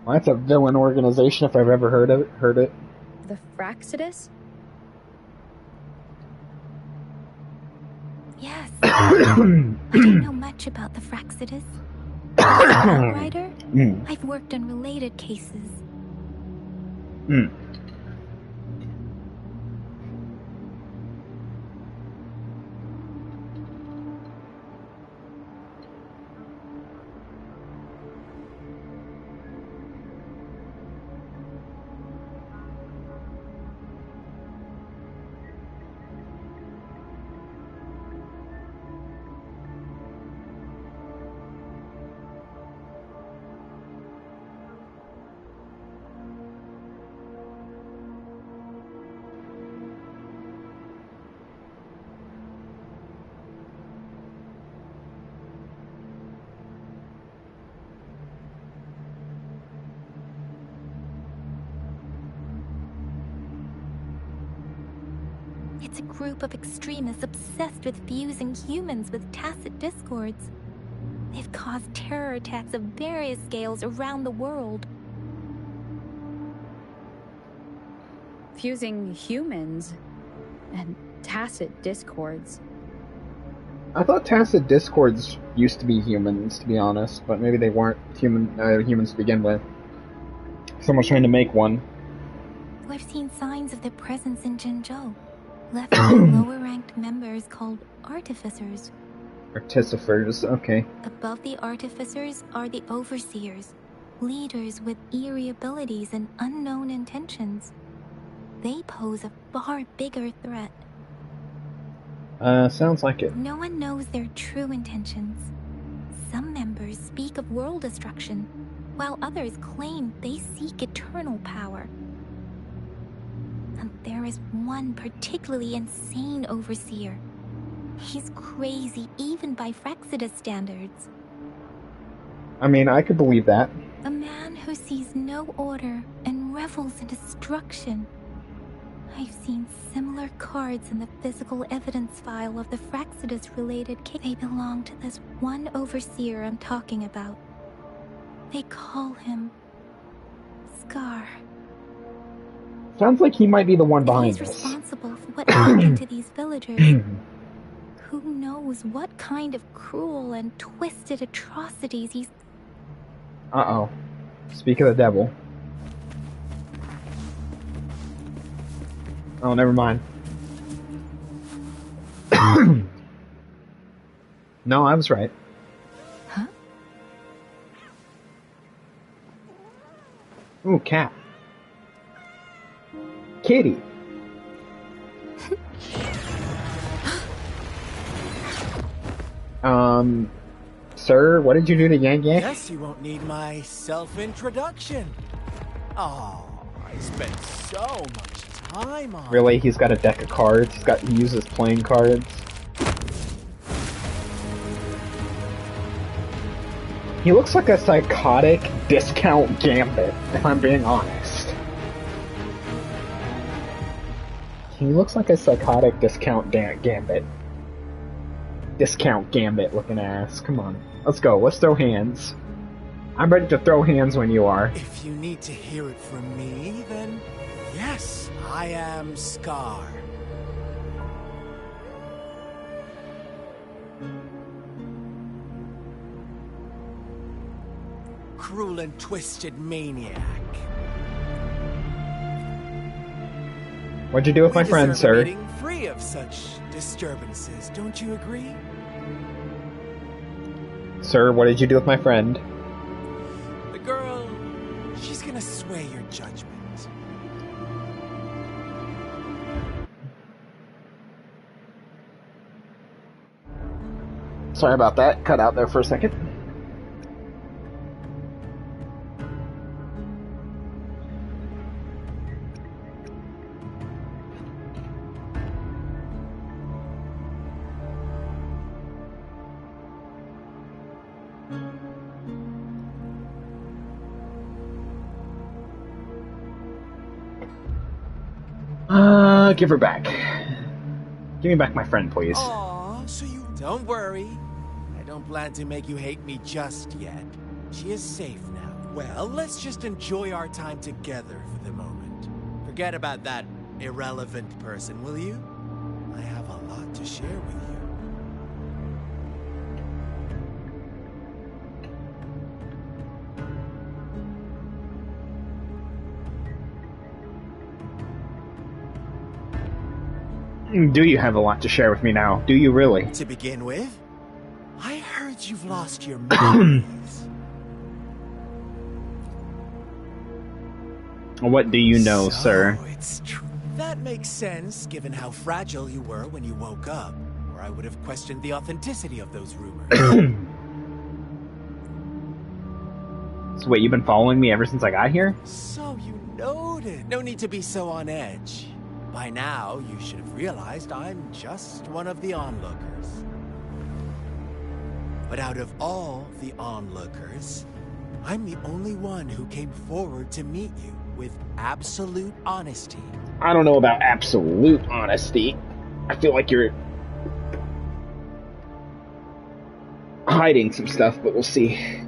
Well, that's a villain organization if I've ever heard it. The Fraxidus? Yes. I don't know much about the Fraxidus. As a writer, I've worked on related cases. It's a group of extremists obsessed with fusing humans with tacit discords. They've caused terror attacks of various scales around the world. Fusing humans and tacit discords. I thought tacit discords used to be humans, to be honest, but maybe they weren't humans to begin with. Someone's trying to make one. We've seen signs of their presence in Jinzhou, left by lower-ranked members called artificers. Artificers, okay. Above the artificers are the overseers, leaders with eerie abilities and unknown intentions. They pose a far bigger threat. Sounds like it. No one knows their true intentions. Some members speak of world destruction, while others claim they seek eternal power. And there is one particularly insane overseer. He's crazy even by Fraxidus standards. I mean, I could believe that. A man who sees no order and revels in destruction. I've seen similar cards in the physical evidence file of the Fraxidus-related case. They belong to this one overseer I'm talking about. They call him Scar. Sounds like he might be the one If behind he's this. responsible for what happened to these villagers, who knows what kind of cruel and twisted atrocities he's... Uh-oh. Speak of the devil. Oh, never mind. No, I was right. Huh? Ooh, cat. Kitty. Sir, what did you do to Yang Yang? Guess you won't need my self-introduction. Oh, I spent so much time on Really? He's got a deck of cards? He uses playing cards? He looks like a psychotic discount Gambit, if I'm being honest. He looks like a psychotic discount Gambit. Discount Gambit looking ass. Come on. Let's go. Let's throw hands. I'm ready to throw hands when you are. If you need to hear it from me, then yes, I am Scar. Cruel and twisted maniac. What'd you do with my friend, sir? We deserve a meeting free of such disturbances, don't you agree? Sir, what did you do with my friend? The girl, she's gonna sway your judgment. Sorry about that. Cut out there for a second. Give her back. Give me back my friend, please. Aw, so you... Don't worry. I don't plan to make you hate me just yet. She is safe now. Well, let's just enjoy our time together for the moment. Forget about that irrelevant person, will you? I have a lot to share with you. Do you have a lot to share with me now? Do you really? To begin with, I heard you've lost your memories. What do you know, So, sir? It's true. That makes sense, given how fragile you were when you woke up, or I would have questioned the authenticity of those rumors. So wait, you've been following me ever since I got here? So you noted. No need to be so on edge. By now, you should have realized I'm just one of the onlookers. But out of all the onlookers, I'm the only one who came forward to meet you with absolute honesty. I don't know about absolute honesty. I feel like you're hiding some stuff, but we'll see.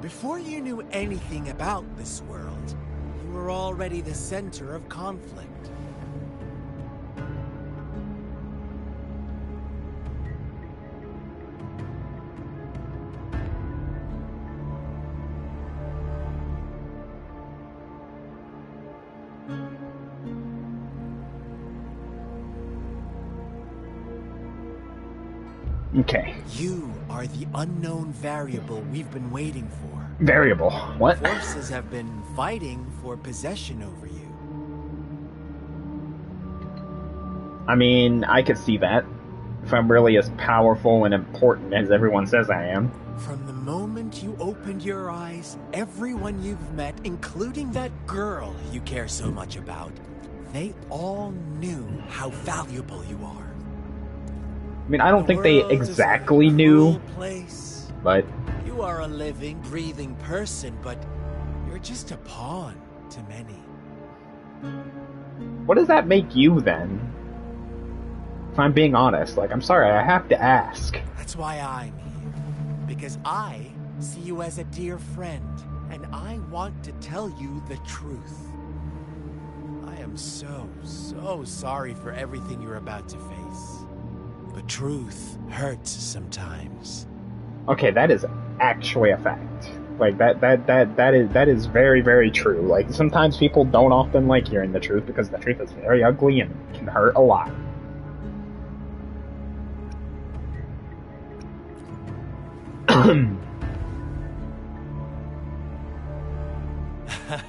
Before you knew anything about this world, you were already the center of conflict. Okay. You are the unknown variable we've been waiting for. Variable? What? Forces have been fighting for possession over you. I mean, I could see that. If I'm really as powerful and important as everyone says I am. From the moment you opened your eyes, everyone you've met, including that girl you care so much about, they all knew how valuable you are. I mean, I don't think they exactly knew, but... You are a living, breathing person, but you're just a pawn to many. What does that make you, then? If I'm being honest, like, I'm sorry, I have to ask. That's why I'm here. Because I see you as a dear friend, and I want to tell you the truth. I am so sorry for everything you're about to face. But truth hurts sometimes. Okay, that is actually a fact. Like, that is very, very true. Like, sometimes people don't often like hearing the truth because the truth is very ugly and can hurt a lot.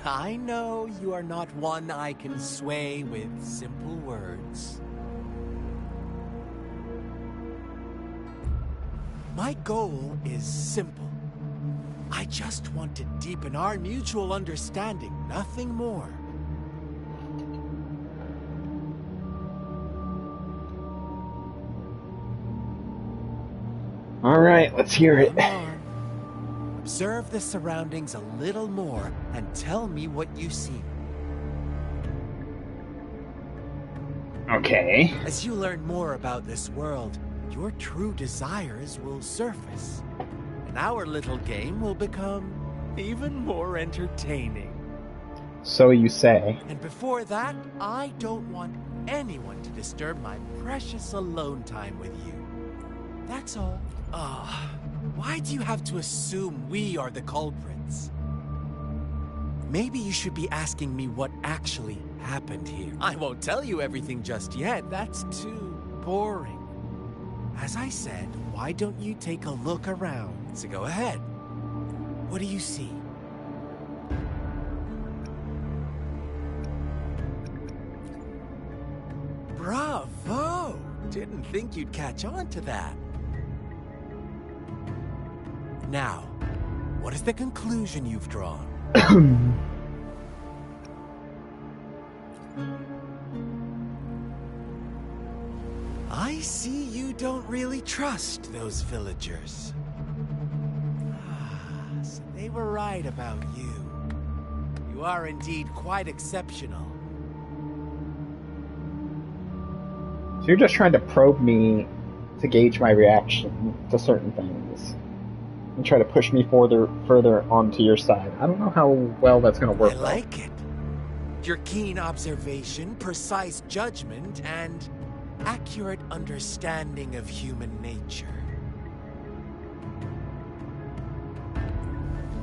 I know you are not one I can sway with simple words. My goal is simple. I just want to deepen our mutual understanding, nothing more. Alright, let's hear it. Come on. Observe the surroundings a little more and tell me what you see. Okay. As you learn more about this world, your true desires will surface. And our little game will become even more entertaining. So you say. And before that, I don't want anyone to disturb my precious alone time with you. That's all. Why do you have to assume we are the culprits? Maybe you should be asking me what actually happened here. I won't tell you everything just yet. That's too boring. As I said, why don't you take a look around? So go ahead. What do you see? Bravo! Didn't think you'd catch on to that. Now, what is the conclusion you've drawn? I see you don't really trust those villagers. So they were right about you. You are indeed quite exceptional. So you're just trying to probe me to gauge my reaction to certain things. And try to push me further onto your side. I don't know how well that's going to work. I like it. Your keen observation, precise judgment, and accurate understanding of human nature.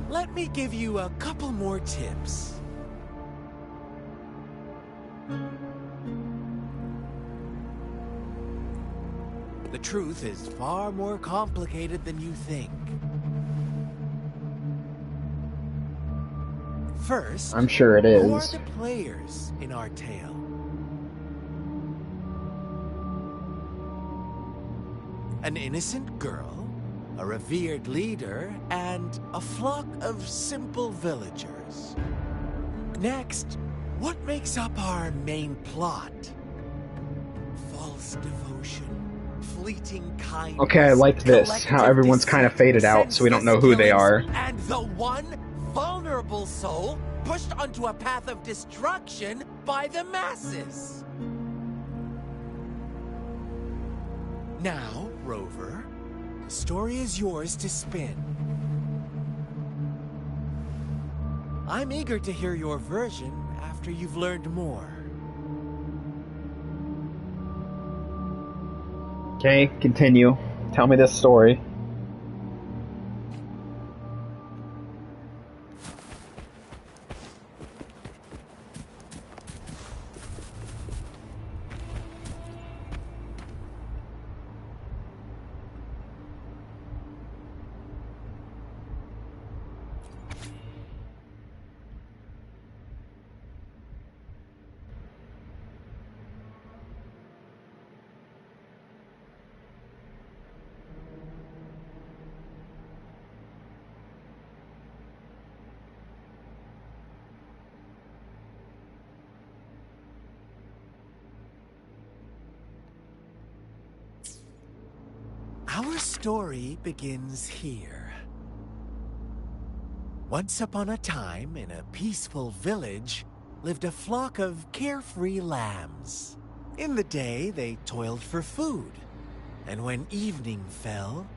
Let me give you a couple more tips. The truth is far more complicated than you think. First, I'm sure it is. Who are the players in our tale? An innocent girl, a revered leader, and a flock of simple villagers. Next, what makes up our main plot? False devotion, fleeting kindness. Okay, I like this. How everyone's kind of faded out, so we don't know who they are. And the one vulnerable soul pushed onto a path of destruction by the masses. Now, Rover, the story is yours to spin. I'm eager to hear your version after you've learned more. Okay, continue. Tell me this story. Our story begins here. Once upon a time, in a peaceful village, lived a flock of carefree lambs. In the day, they toiled for food, and when evening fell,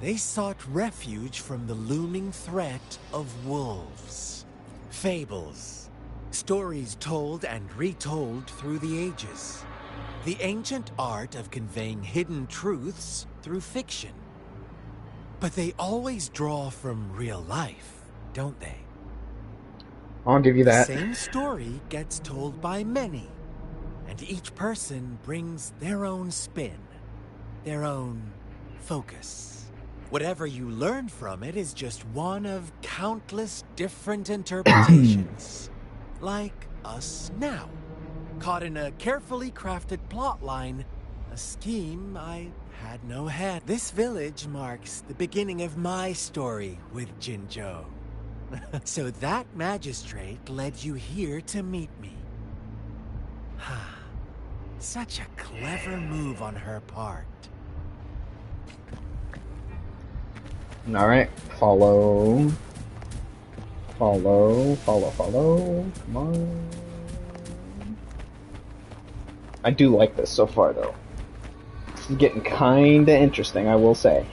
they sought refuge from the looming threat of wolves. Fables, stories told and retold through the ages. The ancient art of conveying hidden truths through fiction. But they always draw from real life, don't they? I'll give you that. The same story gets told by many, and each person brings their own spin, their own focus. Whatever you learn from it is just one of countless different interpretations. Like us now, caught in a carefully crafted plotline, a scheme I had no hand. This village marks the beginning of my story with Jinzhou. So that magistrate led you here to meet me. Such a clever move on her part. Alright, follow. Follow. Come on. I do like this so far, though. It's getting kinda interesting, I will say.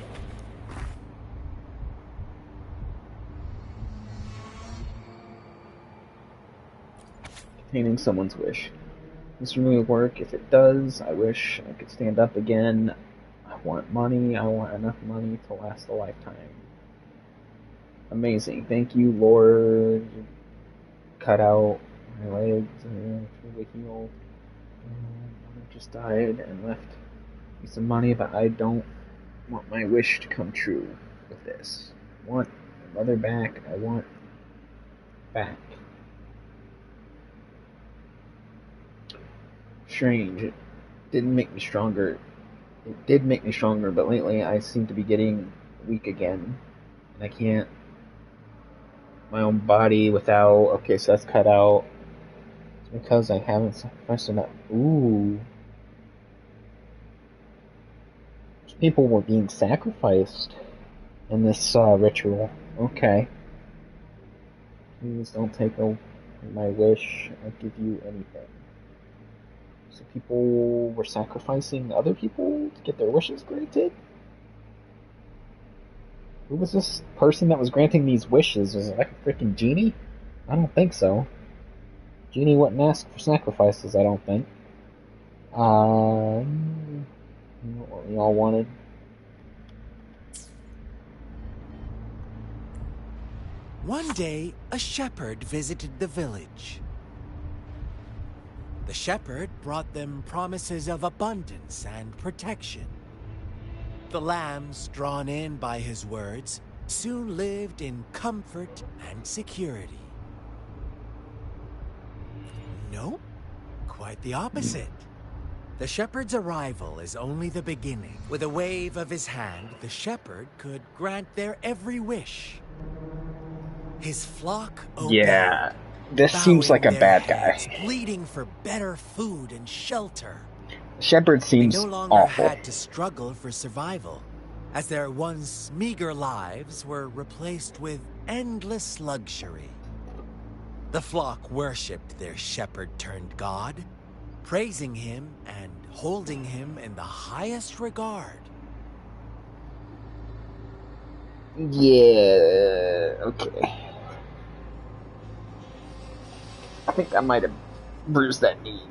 Containing someone's wish. This really work. If it does, I wish I could stand up again. I want money. I want enough money to last a lifetime. Amazing. Thank you, Lord. Cut out my legs truly healed. I just died and left me some money, but I don't want my wish to come true with this. I want my mother back. I want back. Strange. It didn't make me stronger. It did make me stronger, but lately I seem to be getting weak again. And I can't. My own body without. Okay, so that's cut out. It's because I haven't sacrificed enough. Ooh. People were being sacrificed in this ritual. Okay. Please don't take my wish. I'll give you anything. So people were sacrificing other people to get their wishes granted? Who was this person that was granting these wishes? Was it like a freaking genie? I don't think so. Genie wouldn't ask for sacrifices, I don't think. You know what we all wanted? One day, a shepherd visited the village. The shepherd brought them promises of abundance and protection. The lambs, drawn in by his words, soon lived in comfort and security. No, quite the opposite. The shepherd's arrival is only the beginning. With a wave of his hand, the shepherd could grant their every wish. His flock obeyed. Yeah. This seems like a bad guy. Pleading for better food and shelter. Shepherd seems they no longer awful. had to struggle for survival, as their once meager lives were replaced with endless luxury. The flock worshipped their shepherd-turned-god, praising him and holding him in the highest regard. Yeah, okay. I think I might have bruised that knee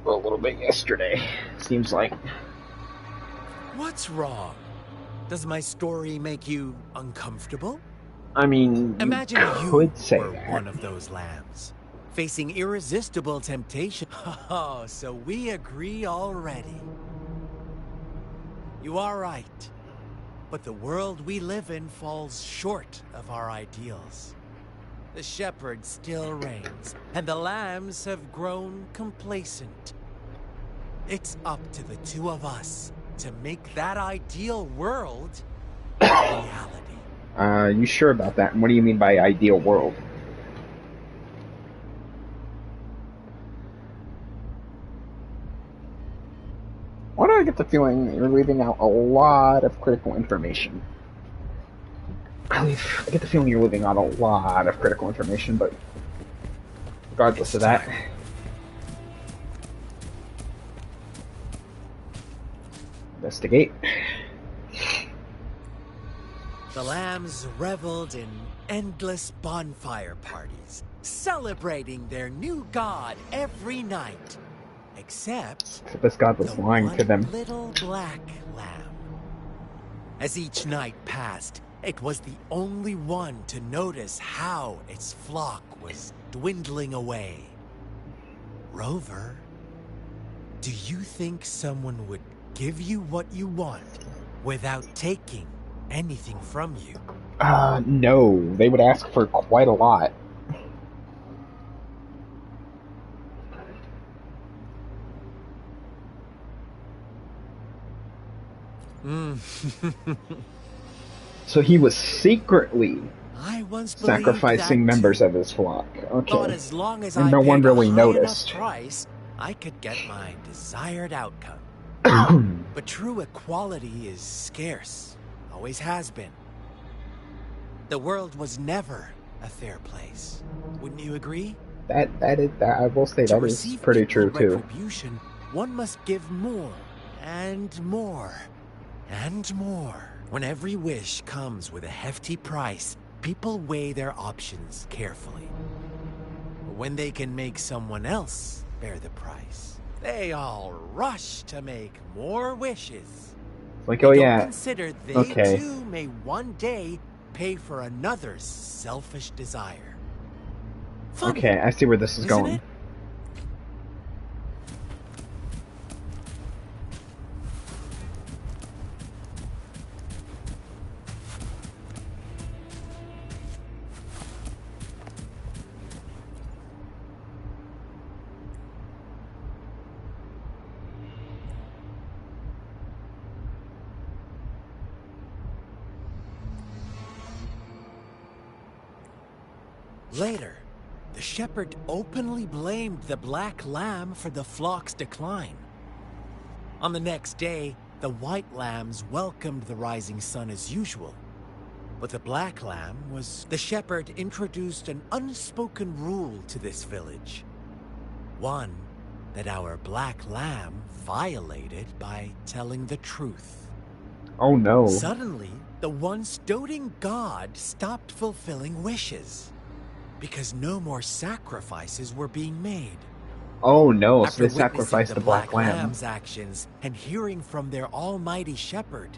a little bit yesterday. Seems like. What's wrong? Does my story make you uncomfortable? I mean, imagine you could say were that. one of those lambs, facing irresistible temptation. Oh, so we agree already. You are right. But the world we live in falls short of our ideals. The shepherd still reigns, and the lambs have grown complacent. It's up to the two of us to make that ideal world a reality. You sure about that? And what do you mean by ideal world? What I get the feeling that you're leaving out a lot of critical information. I get the feeling you're leaving out a lot of critical information, but regardless of that. Investigate. The lambs reveled in endless bonfire parties, celebrating their new god every night. Except this god was lying to them. Little black lamb. As each night passed, it was the only one to notice how its flock was dwindling away. Rover, do you think someone would give you what you want without taking anything from you? No. They would ask for quite a lot. So he was secretly sacrificing members of his flock. Okay. Thought as long as and I no one paid really a high noticed. enough price, I could get my desired outcome. But true equality is scarce. Always has been. The world was never a fair place. Wouldn't you agree? That I will say that is pretty true too. Retribution, one must give more and more and more. When every wish comes with a hefty price, people weigh their options carefully. But when they can make someone else bear the price, they all rush to make more wishes. Like, oh yeah, consider they too may one day pay for another's selfish desire. Funny, okay, I see where this is going. It? Later, the shepherd openly blamed the black lamb for the flock's decline. On the next day, the white lambs welcomed the rising sun as usual. But the black lamb was... The shepherd introduced an unspoken rule to this village. One that our black lamb violated by telling the truth. Oh no. Suddenly, the once doting god stopped fulfilling wishes. Because no more sacrifices were being made. Oh no, After so they sacrificed the black lamb. Lamb's actions and hearing from their almighty shepherd,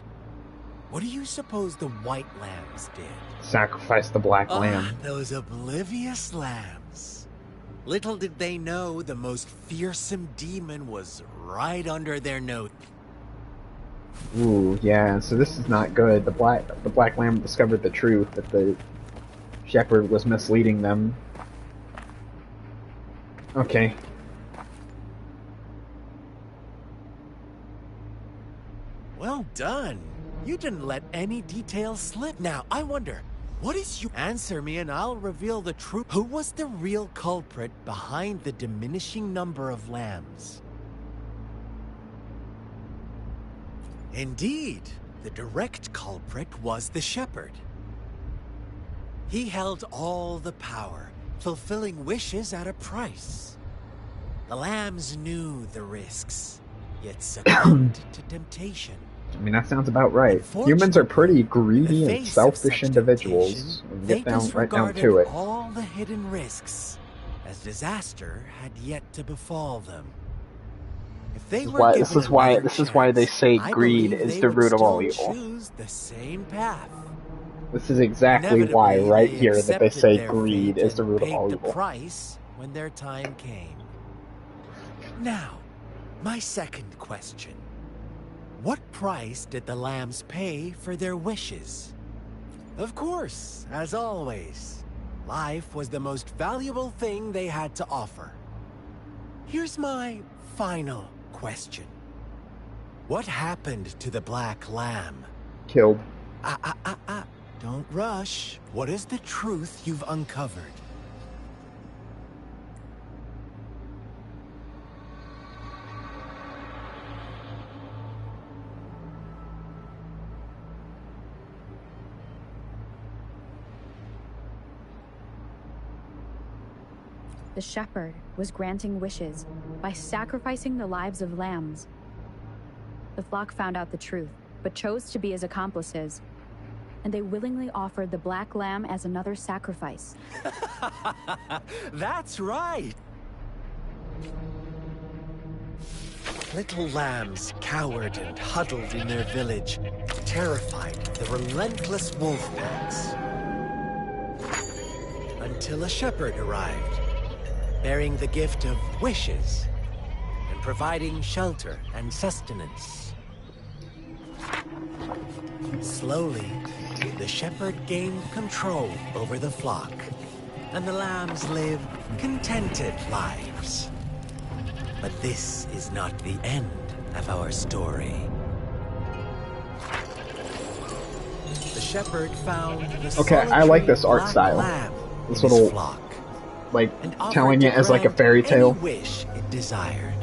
what do you suppose the white lambs did? Sacrifice the black lamb. Those oblivious lambs. Little did they know the most fearsome demon was right under their nose. Ooh, yeah, so this is not good. The black lamb discovered the truth that the shepherd was misleading them. Okay. Well done. You didn't let any details slip. Now, I wonder, what is you... Answer me and I'll reveal the truth. Who was the real culprit behind the diminishing number of lambs? Indeed, the direct culprit was the shepherd. He held all the power, fulfilling wishes at a price. The lambs knew the risks, yet succumbed to temptation. I mean, that sounds about right. Humans are pretty greedy and selfish individuals. Get down right down to it. All the hidden risks, as disaster had yet to befall them. If they were this is why they say greed is the root of all evil. Choose the same path. This is exactly why, right here, that they say greed is the root of all evil. The price when their time came. Now, my second question. What price did the lambs pay for their wishes? Of course, as always, life was the most valuable thing they had to offer. Here's my final question. What happened to the black lamb? Killed. Don't rush. What is the truth you've uncovered? the shepherd was granting wishes by sacrificing the lives of lambs. The flock found out the truth, but chose to be his accomplices, and they willingly offered the black lamb as another sacrifice. That's right! Little lambs cowered and huddled in their village, terrified of the relentless wolf packs. Until a shepherd arrived, bearing the gift of wishes and providing shelter and sustenance. Slowly, the shepherd gained control over the flock, and the lambs lived contented lives. But this is not the end of our story. The shepherd found the Okay, I like this art black style. lamb This in his little, flock, like, and offered telling to it as like a grant fairy tale. any wish it desired.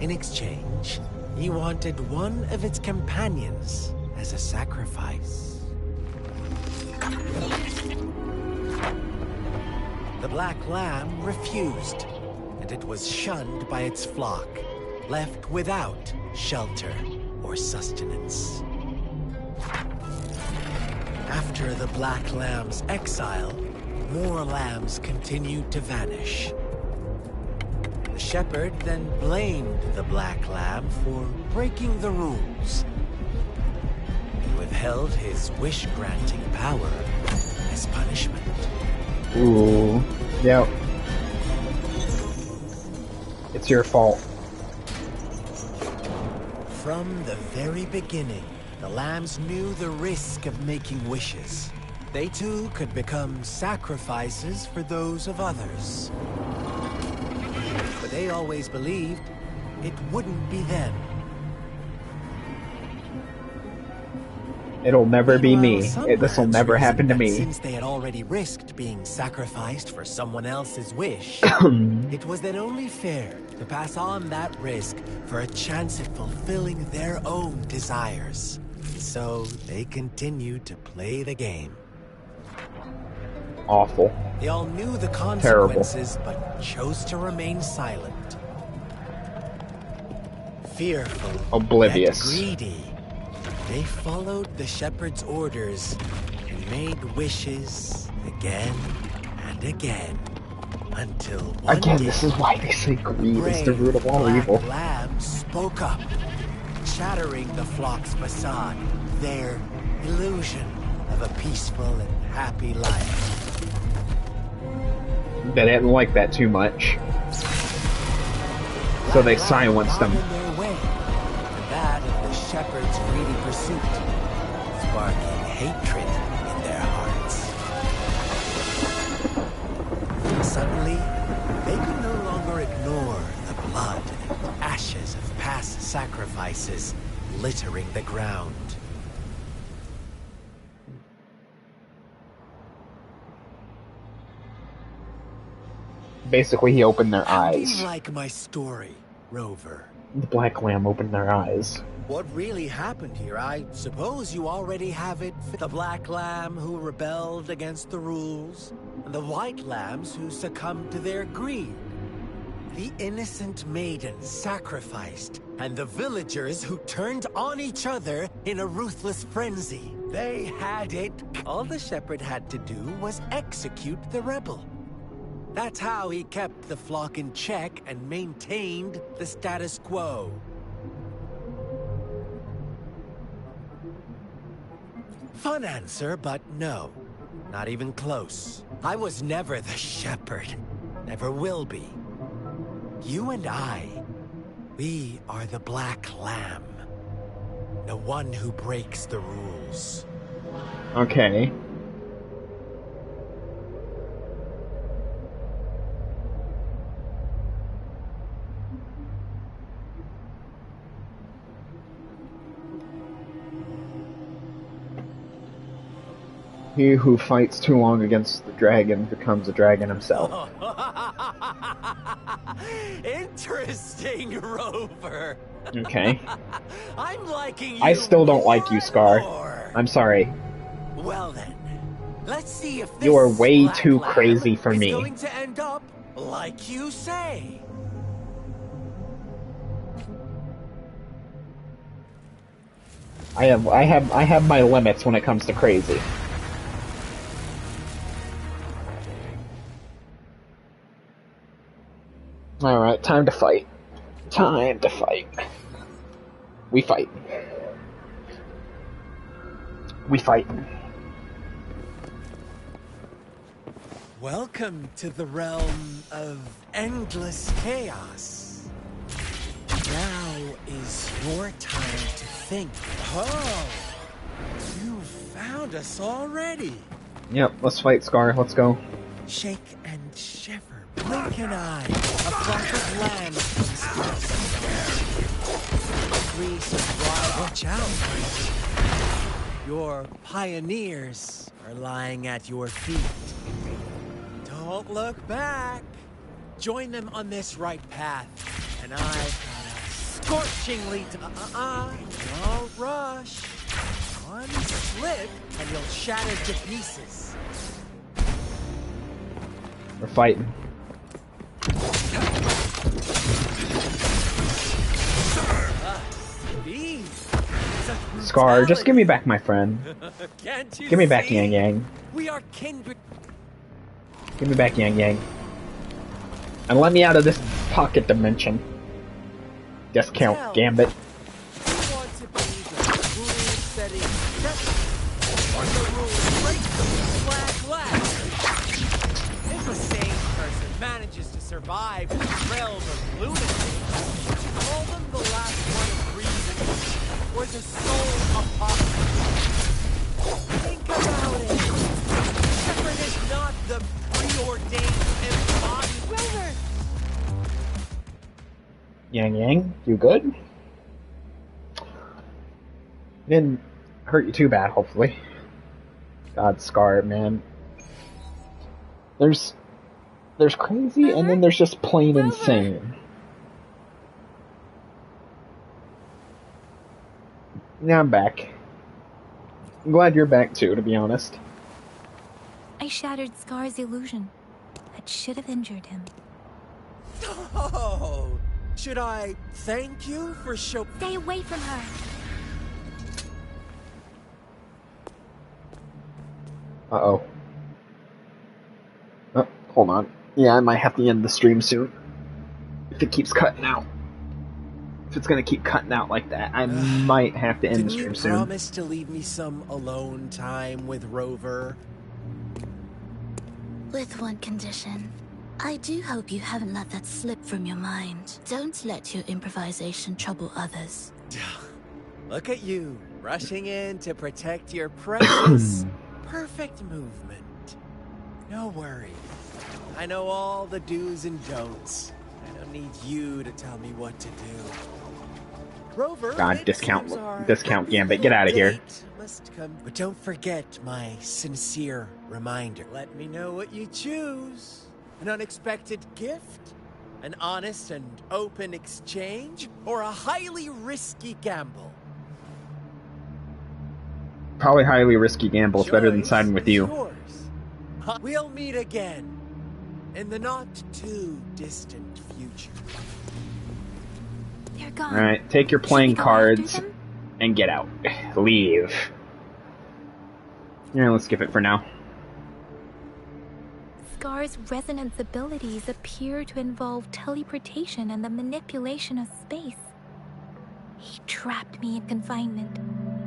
In exchange, he wanted one of its companions as a sacrifice. The black lamb refused, and it was shunned by its flock, left without shelter or sustenance. After the black lamb's exile, more lambs continued to vanish. The shepherd then blamed the black lamb for breaking the rules, and withheld his wish-granting power as punishment. Ooh, yep. It's your fault. From the very beginning, the lambs knew the risk of making wishes. They too could become sacrifices for those of others. But they always believed it wouldn't be them. It'll never be me. Some This will lambs never happen to reasoned that me. Since they had already risked being sacrificed for someone else's wish, it was then only fair to pass on that risk for a chance at fulfilling their own desires. So they continued to play the game. Awful. They all knew the Terrible. consequences, but chose to remain silent. Fearful, Oblivious. yet greedy, they followed the shepherd's orders and made wishes again and again, until one Again, day, this is why they say greed is the brave root of all black evil. lamb spoke up, shattering the flock's facade, their illusion of a peaceful and happy life. They didn't like that too much. So they silenced them. Got in their way, and that of the shepherd's greedy pursuit, sparking hatred in their hearts. Suddenly, they could no longer ignore the blood and ashes of past sacrifices littering the ground. Basically, he opened their How do eyes. you like my story, Rover? The black lamb opened their eyes. What really happened here? I suppose you already have it. The black lamb who rebelled against the rules, and the white lambs who succumbed to their greed. The innocent maiden sacrificed, and the villagers who turned on each other in a ruthless frenzy. They had it. All the shepherd had to do was execute the rebel. That's how he kept the flock in check and maintained the status quo. Fun answer, but no. Not even close. I was never the shepherd. Never will be. You and I, we are the black lamb. The one who breaks the rules. Okay. He who fights too long against the dragon becomes a dragon himself. Interesting, Rover. Okay. I'm liking you. I still don't like you, Scar. I'm sorry. Well then, let's see if this You are way black too lamb crazy for is me. going to end up Like you say. I have my limits when it comes to crazy. Alright, time to fight. Time to fight. We fight. We fight. Welcome to the realm of endless chaos. Now is your time to think. Oh, you found us already. Yep, let's fight, Scar. Let's go. Shake and shiver. Blink an eye. A flock of lambs free surprise. Watch out. Your pioneers are lying at your feet. Don't look back. Join them on this right path. And I've got a scorchingly Don't rush. One slip and you'll shatter to pieces. We're fighting. Scar, just give me back my friend. Give me back Yang Yang. We are kindred. Give me back Yang Yang. And let me out of this pocket dimension. Discount Gambit. If a sane person manages to survive the realm of lunacy, would you call them the last one of reason, or the soul of possibility? Think about it. Shepard is not the preordained embodied Rover. Yang Yang, you good? Didn't hurt you too bad, hopefully. God, Scar, man. There's crazy, and then there's just plain insane. Yeah, I'm back. I'm glad you're back too, to be honest. I shattered Scar's illusion. That should have injured him. Oh, should I thank you for Stay away from her! Uh-oh. Oh, hold on. Yeah, I might have to end the stream soon. If it keeps cutting out. If it's gonna keep cutting out like that, I might have to end the stream soon. Didn't you promise to leave me some alone time with Rover? With one condition. I do hope you haven't let that slip from your mind. Don't let your improvisation trouble others. Look at you, rushing in to protect your precious, perfect movement. No worries. I know all the do's and don'ts. I don't need you to tell me what to do. Rover, God, discount Gambit, get out of here. Must come. But don't forget my sincere reminder. Let me know what you choose. An unexpected gift? An honest and open exchange? Or a highly risky gamble? Probably highly risky gamble. It's better than siding with you. Yours. We'll meet again. In the not too distant future. They're gone. Alright, take your playing cards and get out. Leave. Yeah, let's skip it for now. Scar's resonance abilities appear to involve teleportation and the manipulation of space. He trapped me in confinement,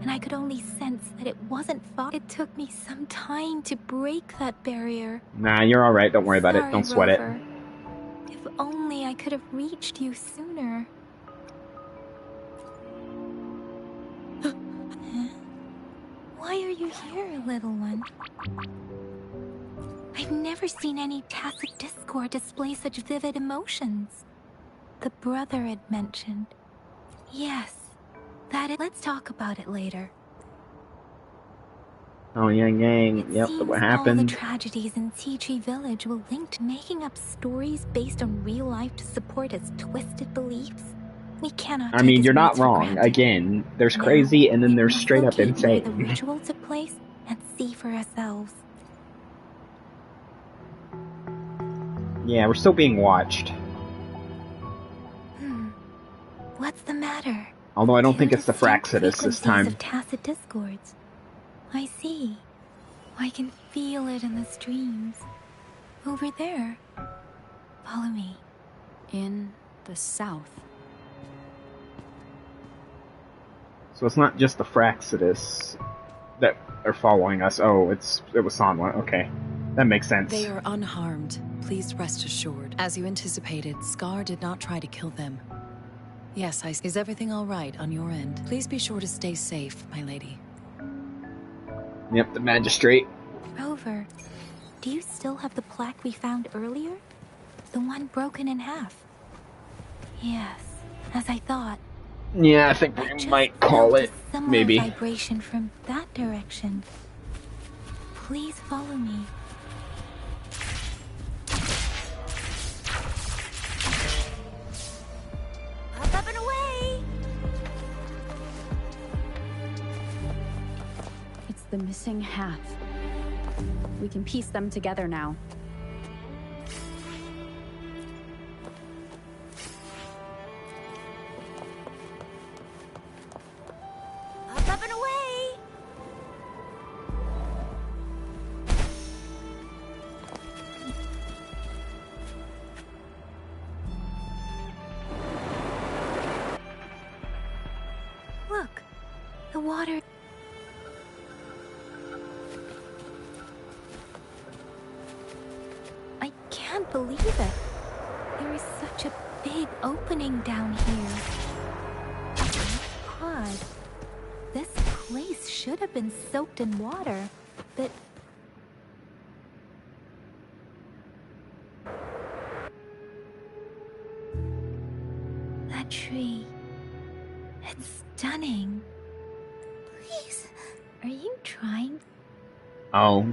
and I could only sense that it wasn't fought. It took me some time to break that barrier. Nah, you're alright. Don't worry about it. Don't sweat it. If only I could have reached you sooner. Why are you here, little one? I've never seen any tacit discord display such vivid emotions. The brother had mentioned. Yes, let's talk about it later. Oh, Yang Yang. Yep, what happened? All the tragedies in Tea Tree Village were linked to making up stories based on real life to support his twisted beliefs. We cannot. I mean, you're not wrong. Again, there's crazy and then there's straight up insane. The ritual took place and see for ourselves. Yeah, we're still being watched. What's the matter? Although I don't think Two it's the distinct Fraxidus this frequencies time. of tacit discords. I see. I can feel it in the streams. Over there. Follow me. In the south. So it's not just the Fraxidus that are following us. Oh, it was Sanwa. Okay. That makes sense. They are unharmed. Please rest assured. As you anticipated, Scar did not try to kill them. Yes, is everything all right on your end? Please be sure to stay safe, my lady. Yep, the magistrate. Rover, do you still have the plaque we found earlier? The one broken in half? Yes, as I thought. Yeah, I think we might call it. Maybe. Vibration from that direction. Please follow me. Up and away! It's the missing half. We can piece them together now. Up and away! Look, the water. I can't believe it. There is such a big opening down here. God, this place should have been soaked in water, but... That tree... It's stunning. Please, are you trying? Oh.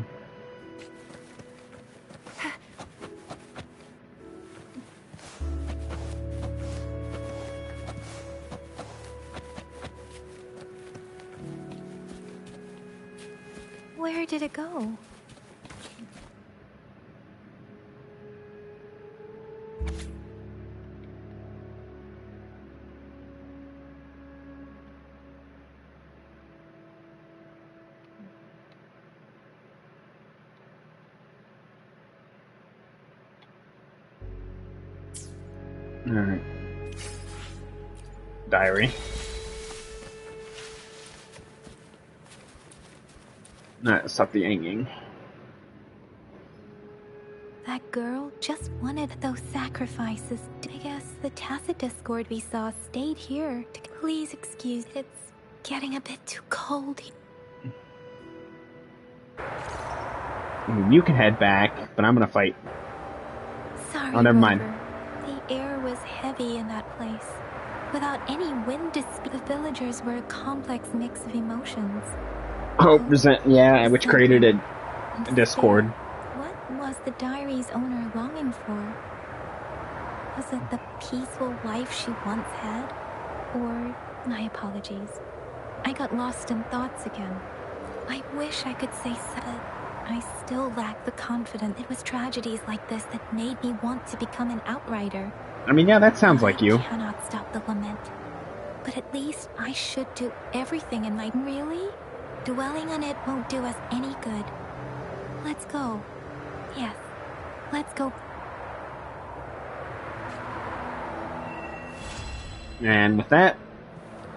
Where did it go? Alright. Diary. Alright, stop the yanging. That girl just wanted those sacrifices. I guess the tacit discord we saw stayed here. Please excuse, it's getting a bit too cold. I mean, you can head back, but I'm gonna fight. Sorry, oh, never mind. Rover. The air was heavy in that place. Without any wind to speak, the villagers were a complex mix of emotions. Hope, resent, yeah, which created a discord. What was the diary's owner longing for? Was it the peaceful life she once had? Or, my apologies, I got lost in thoughts again. I wish I could say so, but I still lack the confidence. It was tragedies like this that made me want to become an outrider. I mean, yeah, that sounds like you. I cannot stop the lament. But at least I should do everything in my... Really? Dwelling on it won't do us any good. Let's go. Yes, let's go. And with that,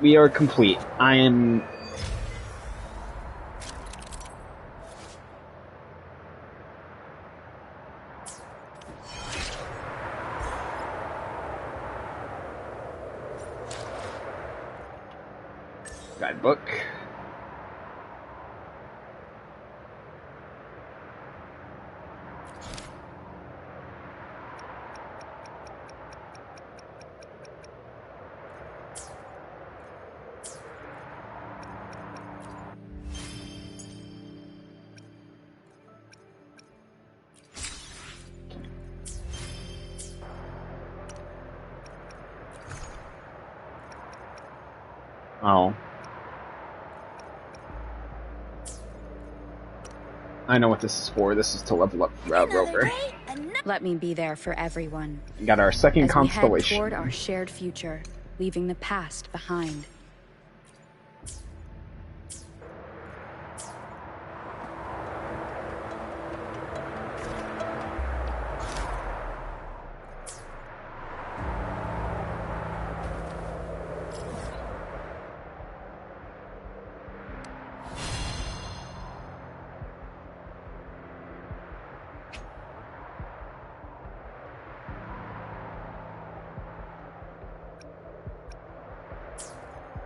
we are complete. I am... Guidebook. Oh. I know what this is for. This is to level up Rover. Let me be there for everyone. We got our second as constellation. We head toward our shared future, leaving the past behind.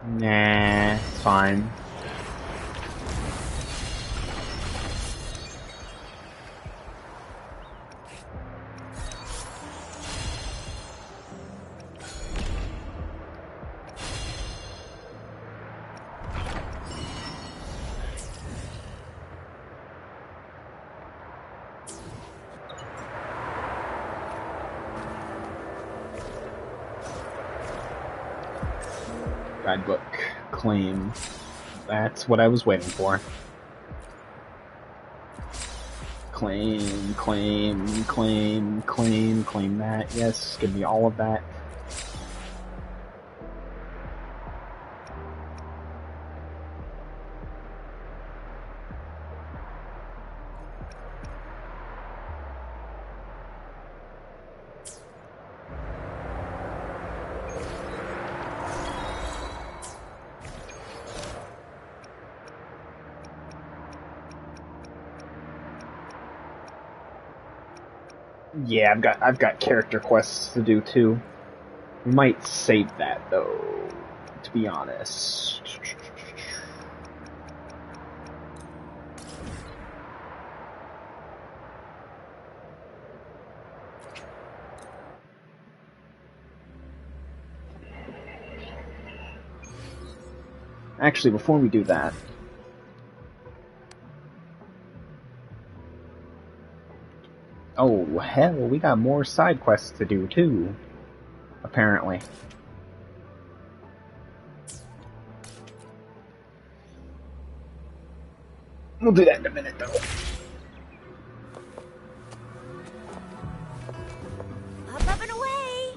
Nah, it's fine. Guidebook. Claim. That's what I was waiting for. Claim, claim, claim, claim, claim that. Yes, give me all of that. Yeah, I've got character quests to do too. We might save that though, to be honest. Actually, before we do that, oh hell, we got more side quests to do too, apparently. We'll do that in a minute though. Up and away!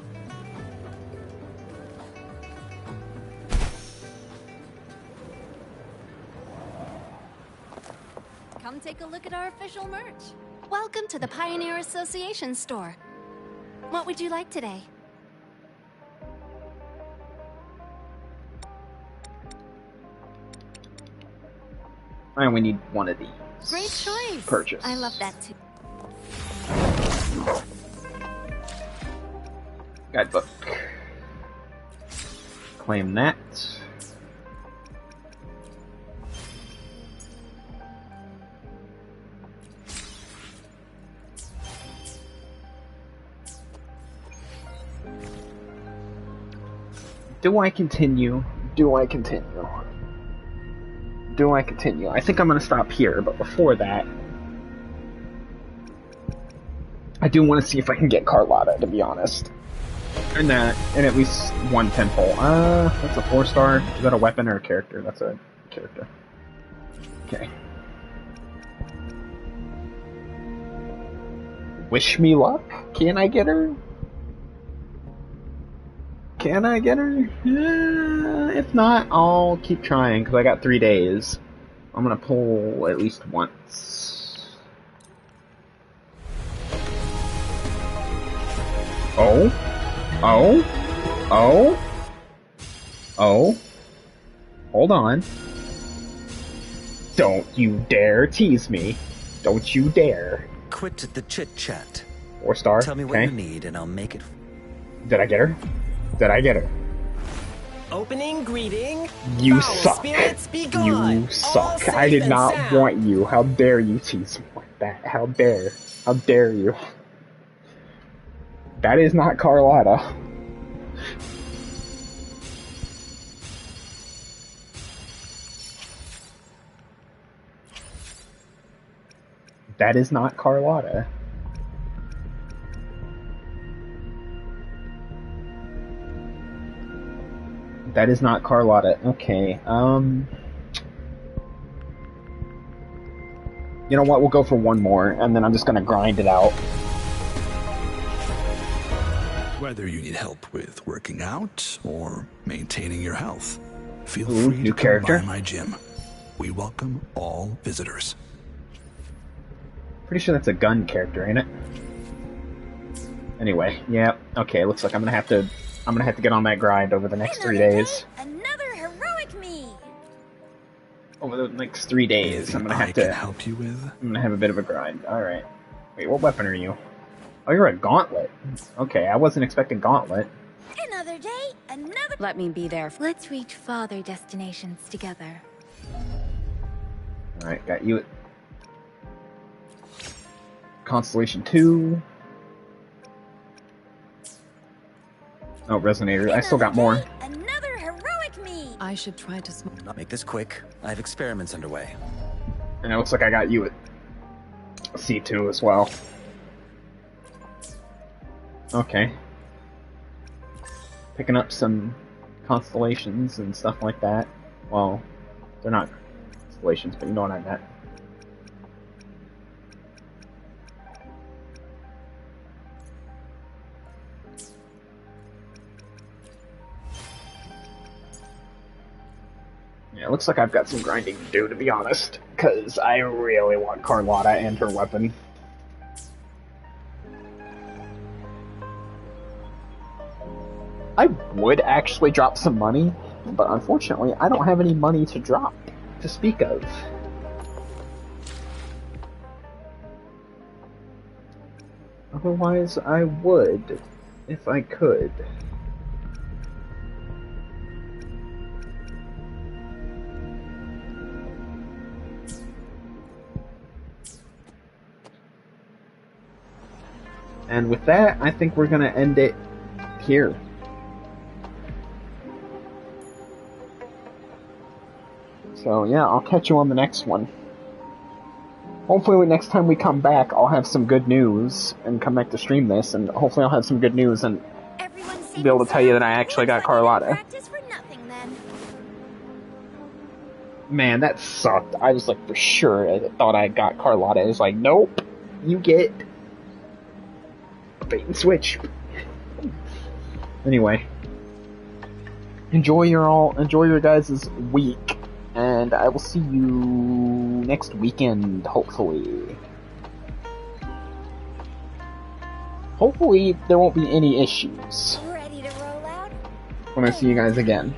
Come take a look at our official merch. Welcome to the Pioneer Association store. What would you like today? And we need one of these. Great choice. Purchase. I love that too. Guidebook. Claim that. Do I continue? Do I continue? Do I continue? I think I'm gonna stop here, but before that, I do want to see if I can get Carlotta, to be honest. And at least one pinhole. That's a 4-star. Is that a weapon or a character? That's a character. Okay. Wish me luck? Can I get her? Can I get her? If not, I'll keep trying, because I got 3 days. I'm gonna pull at least once. Oh? Oh? Oh? Oh? Hold on. Don't you dare tease me. Don't you dare. Quit the chit-chat. 4-star. Tell me what you need and I'll make it. Did I get her? Did I get her? Opening greeting. You Foul suck. Spirits be gone. You suck. I did not want you. How dare you tease me like that? How dare? How dare you? That is not Carlotta. That is not Carlotta. That is not Carlotta. Okay, You know what? We'll go for one more, and then I'm just gonna grind it out. Whether you need help with working out or maintaining your health, feel Ooh, free new to come character. by my gym. We welcome all visitors. Pretty sure that's a gun character, ain't it? Anyway, yeah, okay, looks like I'm gonna have to get on that grind over the next 3 days. Another heroic me. Over the next 3 days, I'm gonna have to help you with. I'm gonna have a bit of a grind. Alright. Wait, what weapon are you? Oh, you're a gauntlet. Okay, I wasn't expecting gauntlet. Another day, another. Let me be there. Let's reach farther destinations together. Alright, got you at Constellation 2. Oh, Resonator. I still got more. Another heroic me. I should try to Not make this quick. I have experiments underway. And it looks like I got you at C2 as well. Okay. Picking up some constellations and stuff like that. Well, they're not constellations, but you know what I meant. Yeah, it looks like I've got some grinding to do, to be honest, because I really want Carlotta and her weapon. I would actually drop some money, but unfortunately I don't have any money to drop, to speak of. Otherwise I would, if I could. And with that, I think we're gonna end it here. So yeah, I'll catch you on the next one. Hopefully next time we come back, I'll have some good news and come back to stream this, and hopefully I'll have some good news and be able to tell you that I actually got Carlotta. Man, that sucked. I was like, for sure, I thought I got Carlotta. It was like, nope, you get bait and switch. Anyway, enjoy your guys' week, and I will see you next weekend, hopefully. Hopefully there won't be any issues Ready to roll out? when I see you guys again.